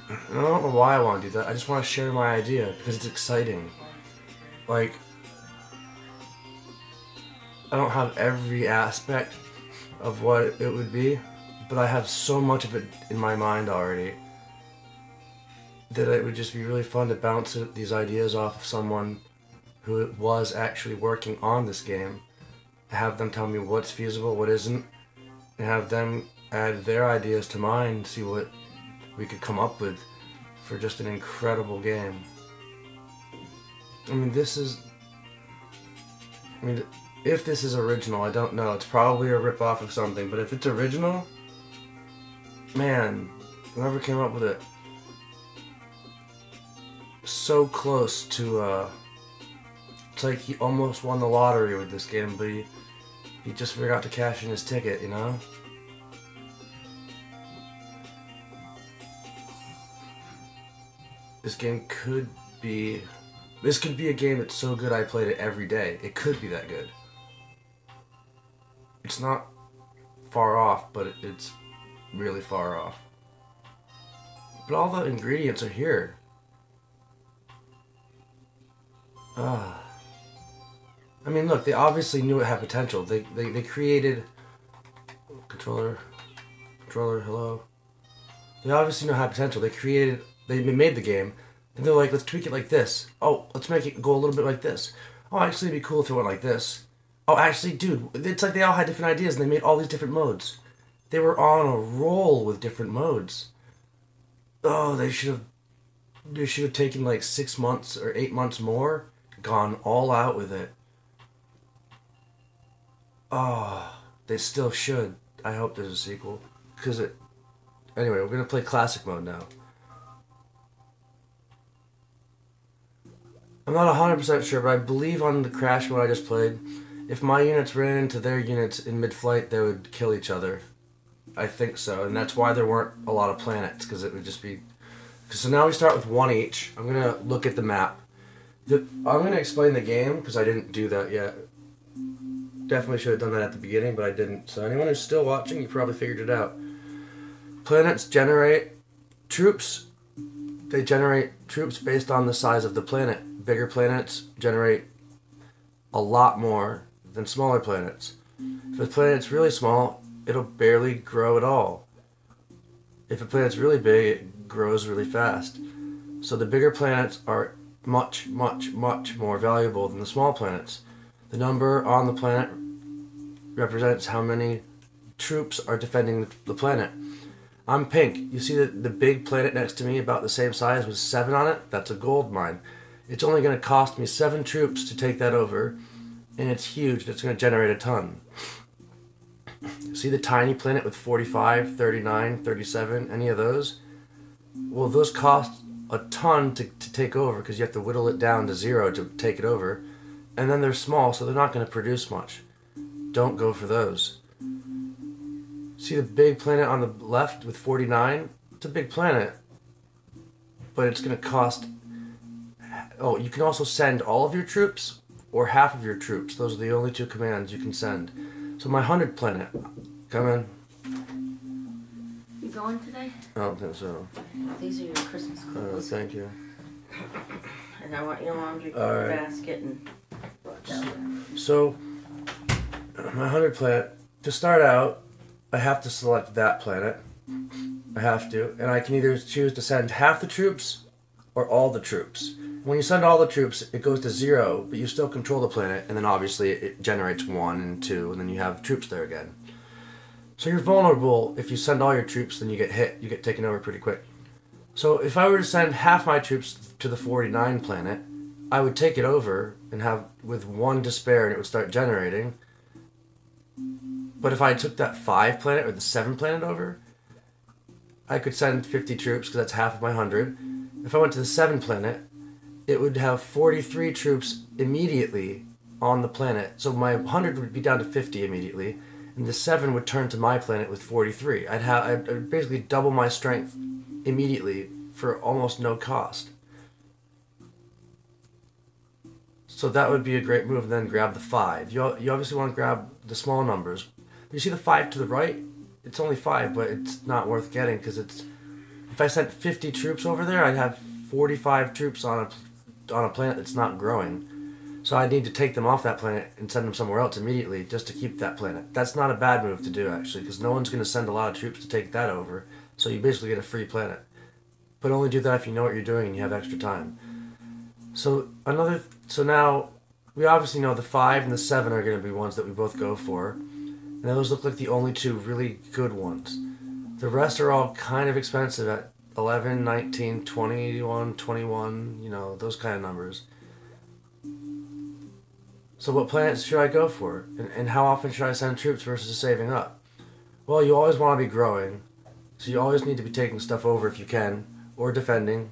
I don't know why I want to do that. I just want to share my idea because it's exciting. Like, I don't have every aspect of what it would be, but I have so much of it in my mind already that it would just be really fun to bounce these ideas off of someone who was actually working on this game, have them tell me what's feasible, what isn't, and have them add their ideas to mine, see what we could come up with for just an incredible game. I mean, if this is original, I don't know. It's probably a rip-off of something, but if it's original, man, whoever came up with it, so close to, it's like he almost won the lottery with this game, but he just forgot to cash in his ticket, you know? This could be a game that's so good I played it every day. It could be that good. It's not far off, but it's really far off. But all the ingredients are here. I mean, look, they obviously knew it had potential. They created... Controller, hello? They obviously know it had potential. They made the game, and they're like, let's tweak it like this. Oh, let's make it go a little bit like this. Oh, actually, it'd be cool if it went like this. Oh, actually, dude, it's like they all had different ideas, and they made all these different modes. They were on a roll with different modes. Oh, they should have taken like 6 months or 8 months more, gone all out with it. Oh, they still should. I hope there's a sequel. Anyway, we're going to play classic mode now. I'm not 100% sure, but I believe on the crash mode I just played, if my units ran into their units in mid-flight, they would kill each other. I think so, and that's why there weren't a lot of planets, because it would just be... So now we start with one each. I'm going to look at the map. I'm going to explain the game, because I didn't do that yet. Definitely should have done that at the beginning, but I didn't. So anyone who's still watching, you probably figured it out. Planets generate troops. They generate troops based on the size of the planet. Bigger planets generate a lot more than smaller planets. If a planet's really small, it'll barely grow at all. If a planet's really big, it grows really fast. So the bigger planets are much, much, much more valuable than the small planets. The number on the planet represents how many troops are defending the planet. I'm pink. You see the big planet next to me, about the same size, with 7 on it? That's a gold mine. It's only going to cost me 7 troops to take that over, and it's huge. It's going to generate a ton. See the tiny planet with 45, 39, 37, any of those? Well, those cost a ton to take over because you have to whittle it down to 0 to take it over. And then they're small, so they're not going to produce much. Don't go for those. See the big planet on the left with 49? It's a big planet. But it's going to cost... Oh, you can also send all of your troops or half of your troops. Those are the only 2 commands you can send. So my 100 planet. Come in. You going today? I don't think so. These are your Christmas clothes. Thank you. And I want your laundry Alright. basket and... So, my 100 planet, to start out, I have to select that planet. I have to, and I can either choose to send half the troops or all the troops. When you send all the troops, it goes to 0, but you still control the planet, and then obviously it generates 1 and 2, and then you have troops there again. So you're vulnerable. If you send all your troops, then you get hit. You get taken over pretty quick. So if I were to send half my troops to the 49 planet, I would take it over and have with 1 to spare, and it would start generating. But if I took that 5 planet or the 7 planet over, I could send 50 troops because that's half of my 100. If I went to the 7 planet, it would have 43 troops immediately on the planet. So my 100 would be down to 50 immediately, and the 7 would turn to my planet with 43. I'd basically double my strength immediately for almost no cost. So that would be a great move. And then grab the 5. You obviously want to grab the small numbers. You see the 5 to the right? It's only 5, but it's not worth getting because it's. If I sent 50 troops over there, I'd have 45 troops on a planet that's not growing. So I need to take them off that planet and send them somewhere else immediately just to keep that planet. That's not a bad move to do actually, because no one's going to send a lot of troops to take that over. So you basically get a free planet. But only do that if you know what you're doing and you have extra time. So now we obviously know the 5 and the 7 are going to be ones that we both go for. And those look like the only 2 really good ones. The rest are all kind of expensive at 11, 19, 21, 21, those kind of numbers. So what planets should I go for? And how often should I send troops versus saving up? Well, you always want to be growing. So you always need to be taking stuff over if you can, or defending.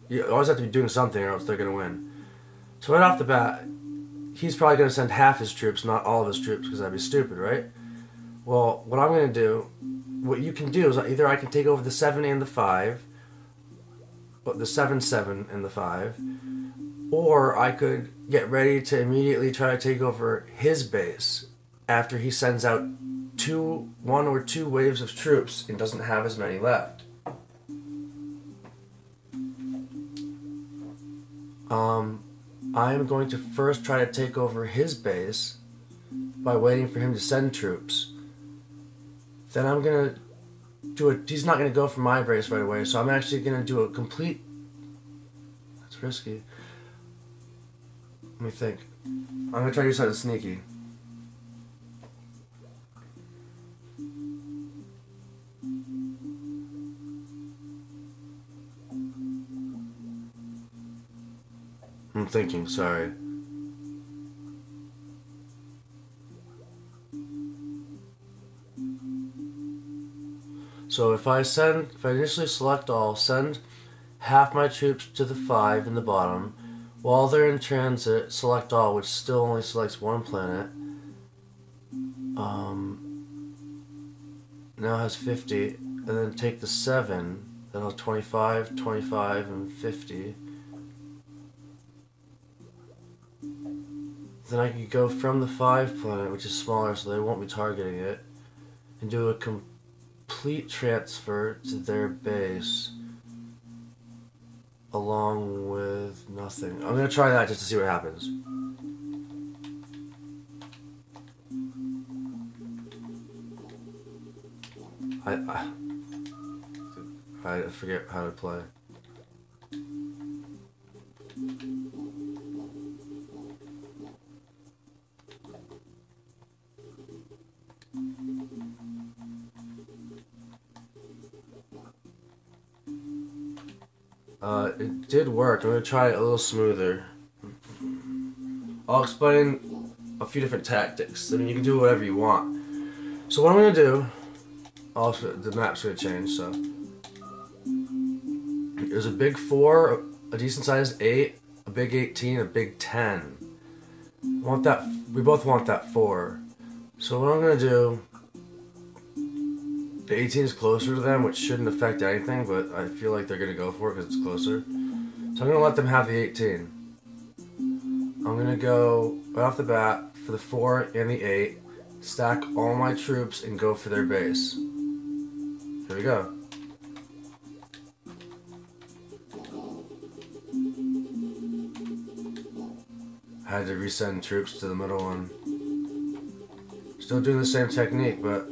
You always have to be doing something or else they're going to win. So right off the bat, he's probably going to send half his troops, not all of his troops, because that'd be stupid, right? Well, what I'm going to do, what you can do is either I can take over the 7 and the 5, but the 7 and the 5, or I could get ready to immediately try to take over his base after he sends out 1 or 2 waves of troops and doesn't have as many left. I am going to first try to take over his base by waiting for him to send troops. Then I'm going to do it. He's not going to go for my base right away, so I'm actually going to do a complete. That's risky. Let me think. I'm going to try to do something sneaky. I'm thinking, sorry. So if I initially select all, send half my troops to the 5 in the bottom. While they're in transit, select all, which still only selects 1 planet. Now has 50, and then take the 7, that'll have 25, 25, and 50. Then I could go from the 5 planet, which is smaller, so they won't be targeting it, and do a complete transfer to their base, along with nothing. I'm going to try that just to see what happens. I forget how to play. It did work. I'm going to try it a little smoother. I'll explain a few different tactics. I mean, you can do whatever you want. So what I'm going to do, also the map's going to change, so. There's a big 4, a decent sized 8, a big 18, a big 10. We both want that 4. So what I'm going to do, the 18 is closer to them, which shouldn't affect anything, but I feel like they're going to go for it because it's closer. So I'm going to let them have the 18. I'm going to go right off the bat for the 4 and the 8, stack all my troops and go for their base. Here we go. I had to resend troops to the middle one. Still doing the same technique, but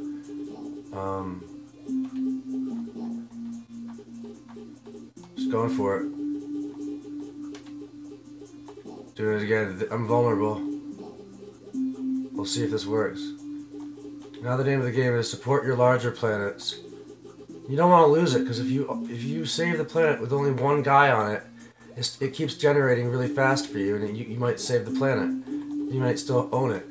going for it. Doing it again. I'm vulnerable. We'll see if this works. Now the name of the game is support your larger planets. You don't want to lose it, because if you save the planet with only one guy on it, it keeps generating really fast for you, and you might save the planet. You might still own it.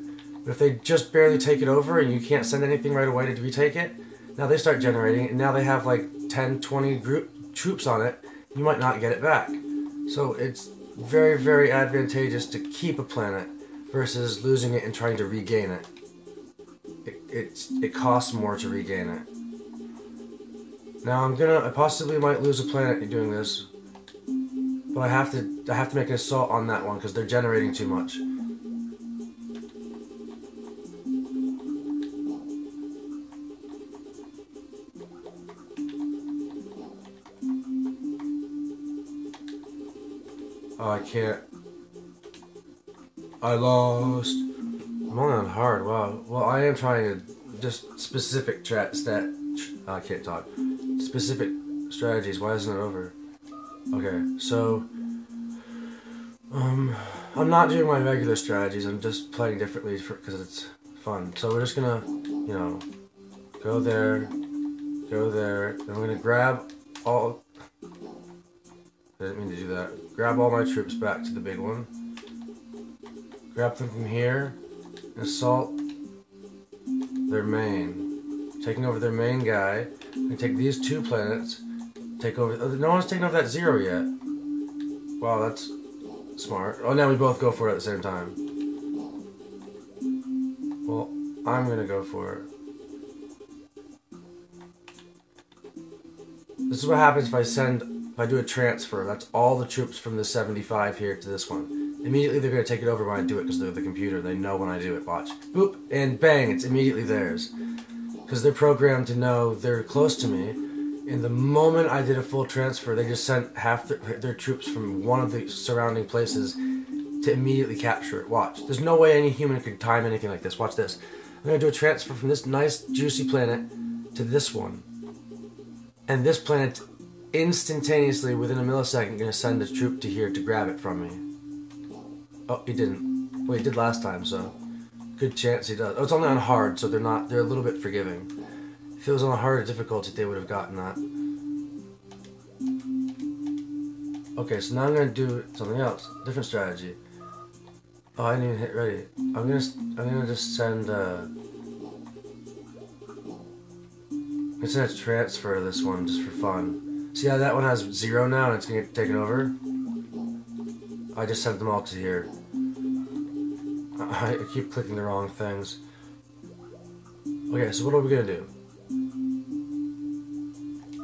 But if they just barely take it over and you can't send anything right away to retake it, now they start generating it, and now they have like 10, 20 troops on it, you might not get it back. So it's very, very advantageous to keep a planet versus losing it and trying to regain it. It costs more to regain it. Now I possibly might lose a planet doing this, but I have to make an assault on that one because they're generating too much. Oh, I can't. I lost. I'm only on hard. Wow. Well, I am trying to just specific I can't talk. Specific strategies. Why isn't it over? Okay, so I'm not doing my regular strategies. I'm just playing differently because it's fun. So we're just gonna, go there, and I'm gonna grab all. I didn't mean to do that. Grab all my troops back to the big one. Grab them from here. And assault their main. Taking over their main guy. And take these 2 planets. Take over. Oh, no one's taken over that 0 yet. Wow, that's smart. Oh, now we both go for it at the same time. Well, I'm gonna go for it. This is what happens if I do a transfer. That's all the troops from the 75 here to this one. Immediately they're going to take it over when I do it because they're the computer. They know when I do it. Watch. Boop. And bang. It's immediately theirs. Because they're programmed to know they're close to me. And the moment I did a full transfer, they just sent half their troops from one of the surrounding places to immediately capture it. Watch. There's no way any human could time anything like this. Watch this. I'm going to do a transfer from this nice, juicy planet to this one. And this planet instantaneously, within a millisecond, going to send a troop to here to grab it from me. Oh, he didn't. Well, he did last time, so good chance he does. Oh, it's only on hard, so they're a little bit forgiving. If it was on a harder difficulty, they would have gotten that. Okay, so now I'm going to do something else. Different strategy. Oh, I didn't even hit ready. I'm gonna just send I'm just gonna transfer this one just for fun. See how that one has 0 now and it's gonna get taken over? I just sent them all to here. I keep clicking the wrong things. Okay, so what are we gonna do?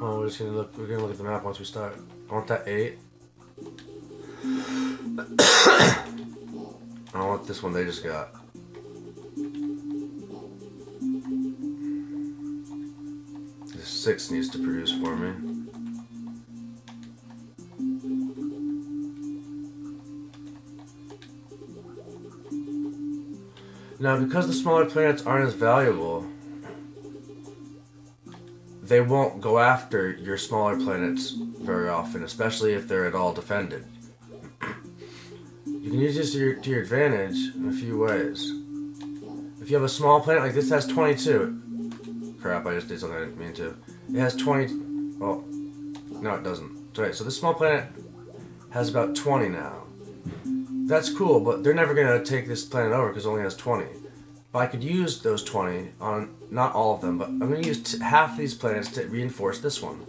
Oh, we're gonna look at the map once we start. I want that 8. I want this one they just got. This 6 needs to produce for me. Now, because the smaller planets aren't as valuable, they won't go after your smaller planets very often, especially if they're at all defended. You can use this to your advantage in a few ways. If you have a small planet like this, has 22. Crap, I just did something I didn't mean to. It has 20. Oh, no, it doesn't. Right, so this small planet has about 20 now. That's cool, but they're never going to take this planet over because it only has 20. But I could use those 20 on, not all of them, but I'm going to use half these planets to reinforce this one.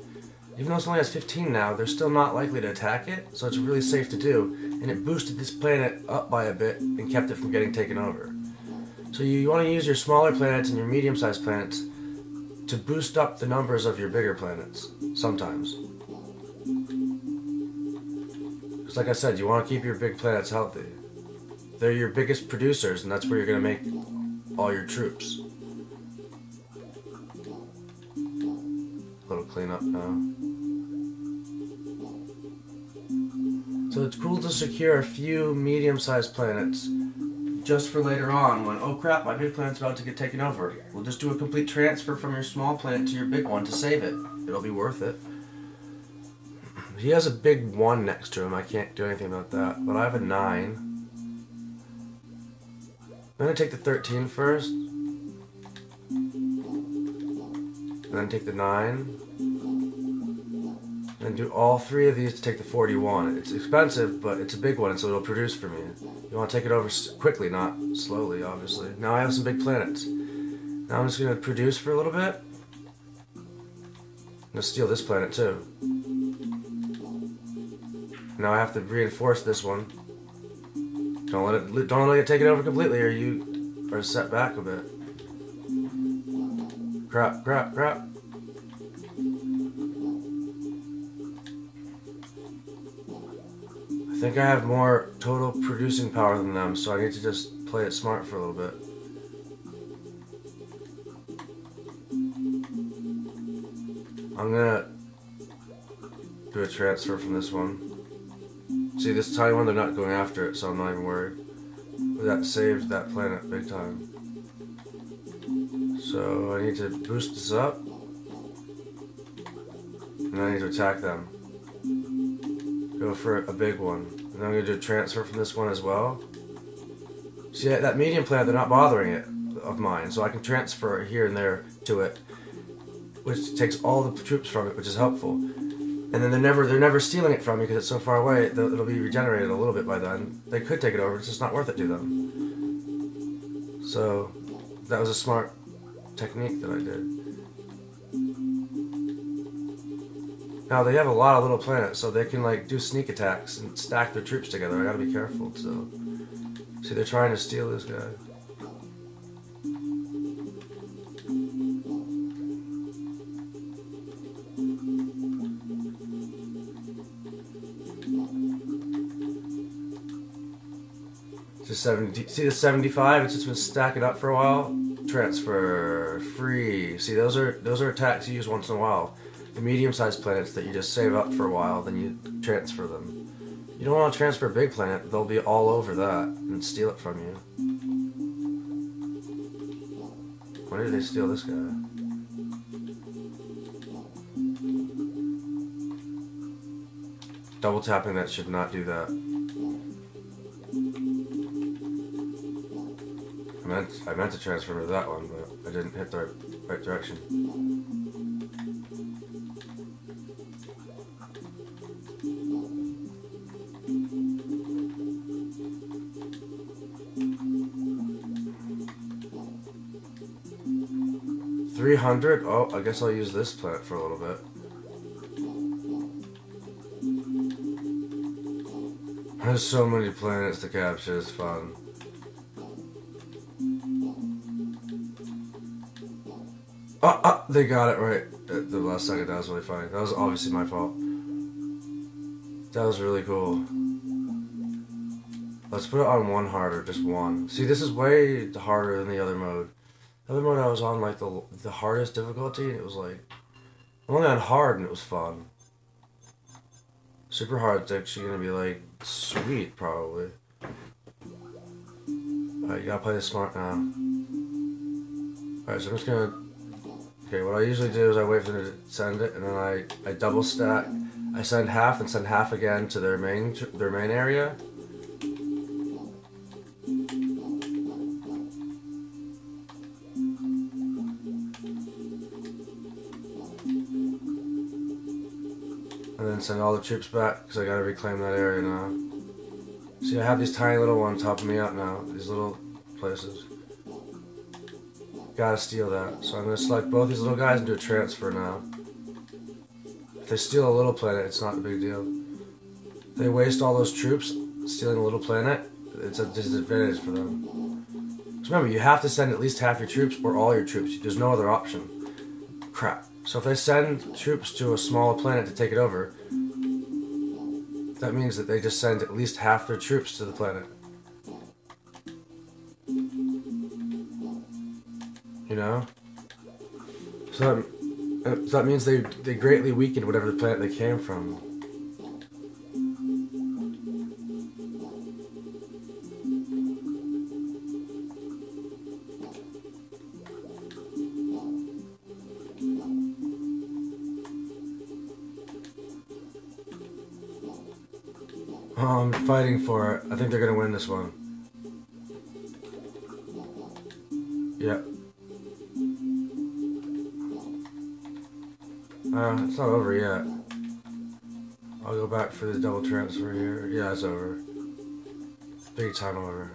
Even though it only has 15 now, they're still not likely to attack it, so it's really safe to do, and it boosted this planet up by a bit and kept it from getting taken over. So you want to use your smaller planets and your medium-sized planets to boost up the numbers of your bigger planets, sometimes. Because like I said, you want to keep your big planets healthy. They're your biggest producers, and that's where you're going to make all your troops. A little cleanup now. So it's cool to secure a few medium-sized planets just for later on when, oh crap, my big planet's about to get taken over. We'll just do a complete transfer from your small planet to your big one to save it. It'll be worth it. He has a big 1 next to him. I can't do anything about that. But I have a 9. I'm going to take the 13 first. And then take the 9. And do all 3 of these to take the 41. It's expensive, but it's a big one, so it'll produce for me. You want to take it over quickly, not slowly, obviously. Now I have some big planets. Now I'm just going to produce for a little bit. I'm going to steal this planet, too. Now I have to reinforce this one. Don't let it take it over completely, or you are set back a bit. Crap, crap, crap. I think I have more total producing power than them, so I need to just play it smart for a little bit. I'm gonna do a transfer from this one. See, this tiny one, they're not going after it, so I'm not even worried. That saved that planet big time. So I need to boost this up. And I need to attack them. Go for a big one. And I'm going to do a transfer from this one as well. See, that medium planet, they're not bothering it of mine, so I can transfer here and there to it, which takes all the troops from it, which is helpful. And then they're never stealing it from me because it's so far away. It'll be regenerated a little bit by then. They could take it over. It's just not worth it to them. So that was a smart technique that I did. Now they have a lot of little planets, so they can like do sneak attacks and stack their troops together. I gotta be careful. So see, they're trying to steal this guy. Just 70. See the 75? It's just been stacking up for a while. Transfer free. See, those are attacks you use once in a while. The medium-sized planets that you just save up for a while, then you transfer them. You don't want to transfer a big planet; they'll be all over that and steal it from you. Why did they steal this guy? Double tapping that should not do that. I meant to transfer to that one, but I didn't hit the right direction. $300? Oh, I guess I'll use this planet for a little bit. There's so many planets to capture, it's fun. They got it right at the last second. That was really funny. That was obviously my fault. That was really cool. Let's put it on 1 harder, just 1. See, this is way harder than the other mode. The other mode I was on like the hardest difficulty, and it was like I'm only on hard, and it was fun. Super hard's actually gonna be like sweet, probably. Alright, you gotta play this smart now. Alright, so I'm just gonna. Okay, what I usually do is I wait for them to send it, and then I double stack. I send half and send half again to their main area. And then send all the troops back, because I gotta reclaim that area now. See, I have these tiny little ones topping me up now, these little places. Gotta steal that. So I'm gonna select both these little guys and do a transfer now. If they steal a little planet, it's not a big deal. If they waste all those troops stealing a little planet, it's a disadvantage for them. So remember, you have to send at least half your troops or all your troops. There's no other option. Crap. So if they send troops to a smaller planet to take it over, that means that they just send at least half their troops to the planet. You know? So that means they greatly weakened whatever the planet they came from. I'm fighting for it. I think they're gonna win this one. Yep. It's not over yet. I'll go back for the double transfer here. Yeah, it's over. Big time over.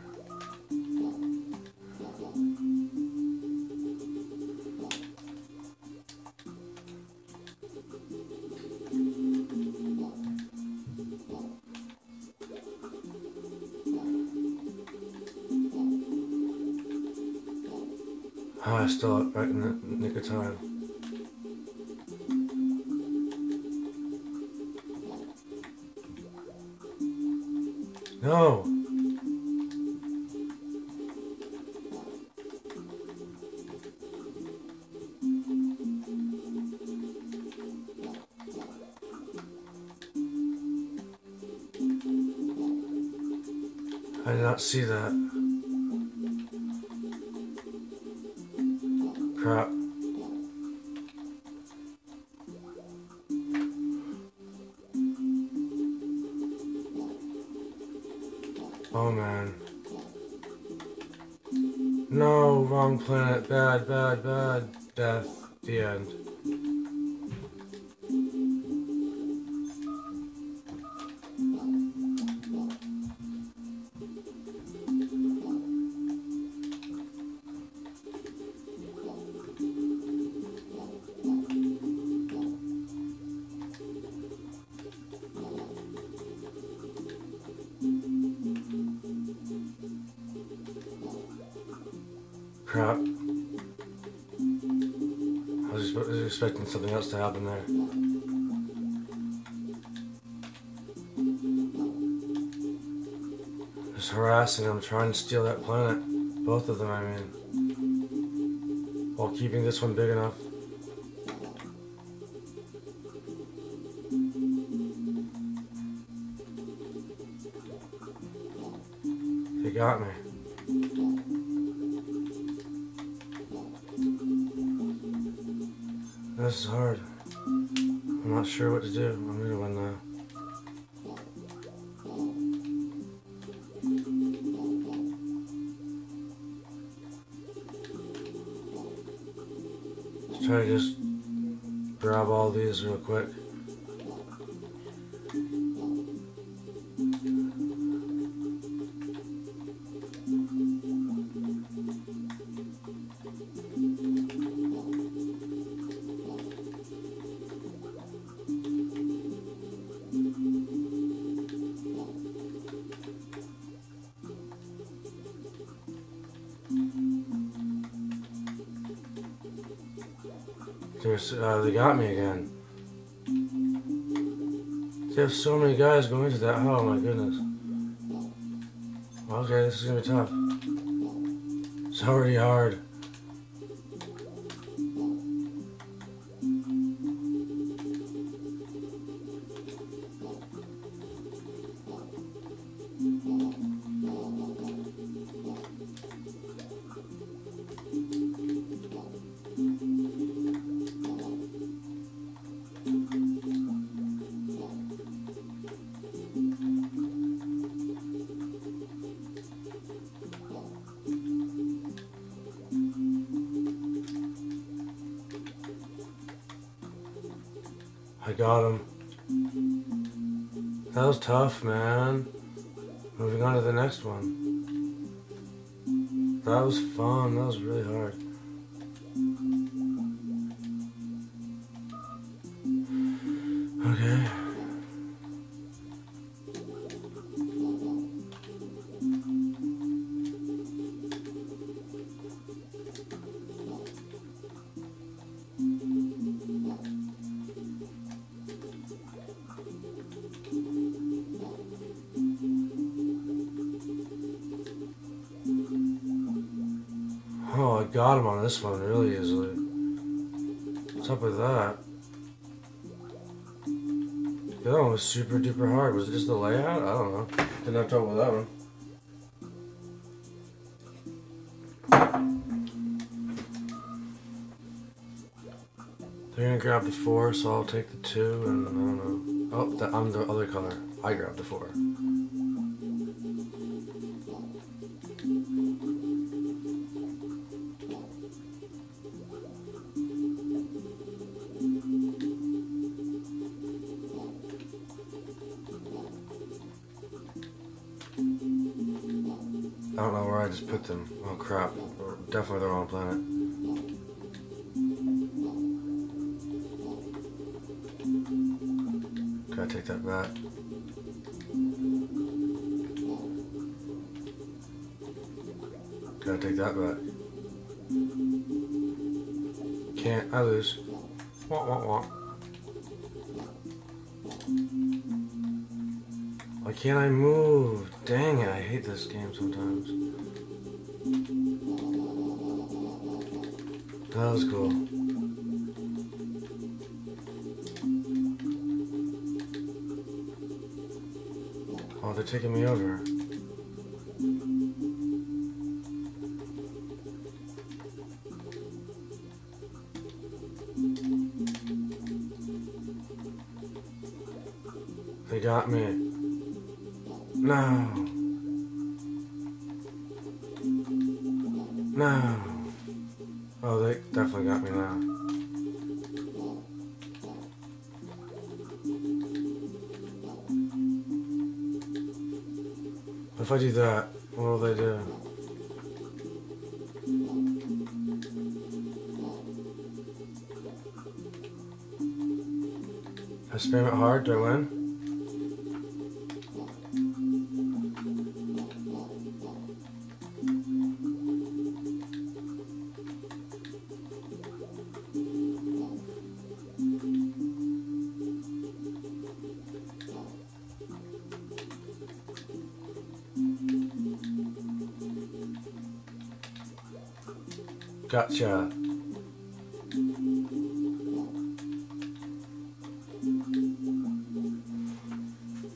Ah, still right in the nick of time. No! I did not see that. Crap. Oh man. No, wrong planet. Bad, bad, bad. Death. The end. Crap. I was expecting something else to happen there. Just harassing them, trying to steal that planet. Both of them, I mean. While keeping this one big enough. They got me. This is hard. I'm not sure what to do. I'm gonna win now. Let's try to just grab all these real quick. They got me again. They have so many guys going into that. Oh my goodness. Okay, this is gonna be tough. It's already hard. I got him. That was tough, man. Moving on to the next one. That was fun. That was really hard. Okay. Oh, I got him on this one really easily. What's up with that? The other one was super duper hard. Was it just the layout? I don't know. Didn't have trouble with that one. They're gonna grab the 4, so I'll take the 2, and I don't know. Oh, I'm the other color. I grabbed the 4. I don't know where I just put them. Oh crap. We're definitely the wrong planet. Gotta take that back. Gotta take that back. Can't. I lose. Wah wah wah. Why can't I move? Dang it, I hate this game sometimes. That was cool. Oh, they're taking me over. They got me. No. No. Oh, they definitely got me now. If I do that, what will they do? I spam it hard, do I win? Gotcha.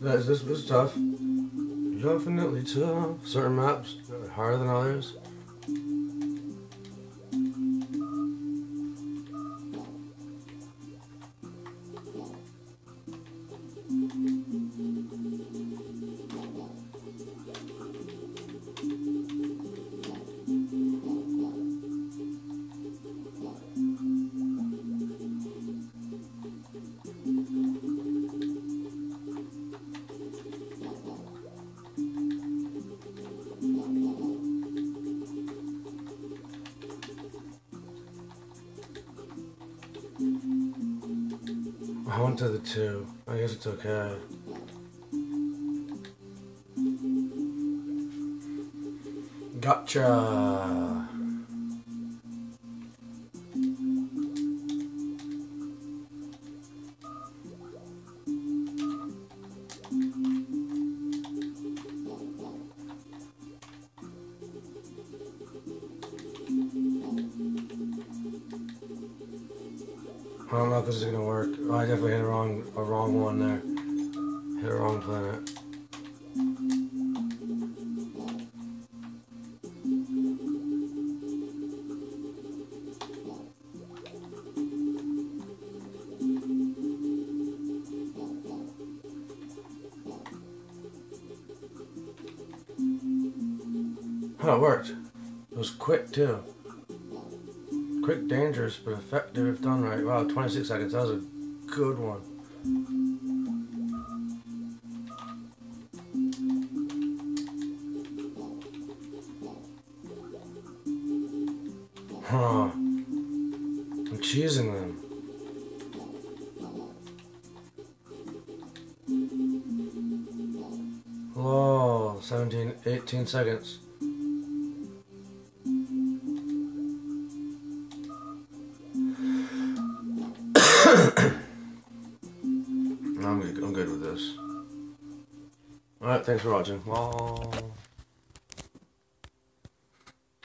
This was tough. Definitely tough. Certain maps are harder than others. I went to the 2. I guess it's okay. Gotcha. I don't know if this is gonna work. Oh, I definitely hit a wrong one there. Hit a wrong planet. Oh, it worked. It was quick too. Quick, dangerous, but effective if done right. Wow, 26 seconds. That was a good one. Huh. I'm cheesing them. Whoa, 18 seconds. I'm good with this. Alright, thanks for watching. Wow.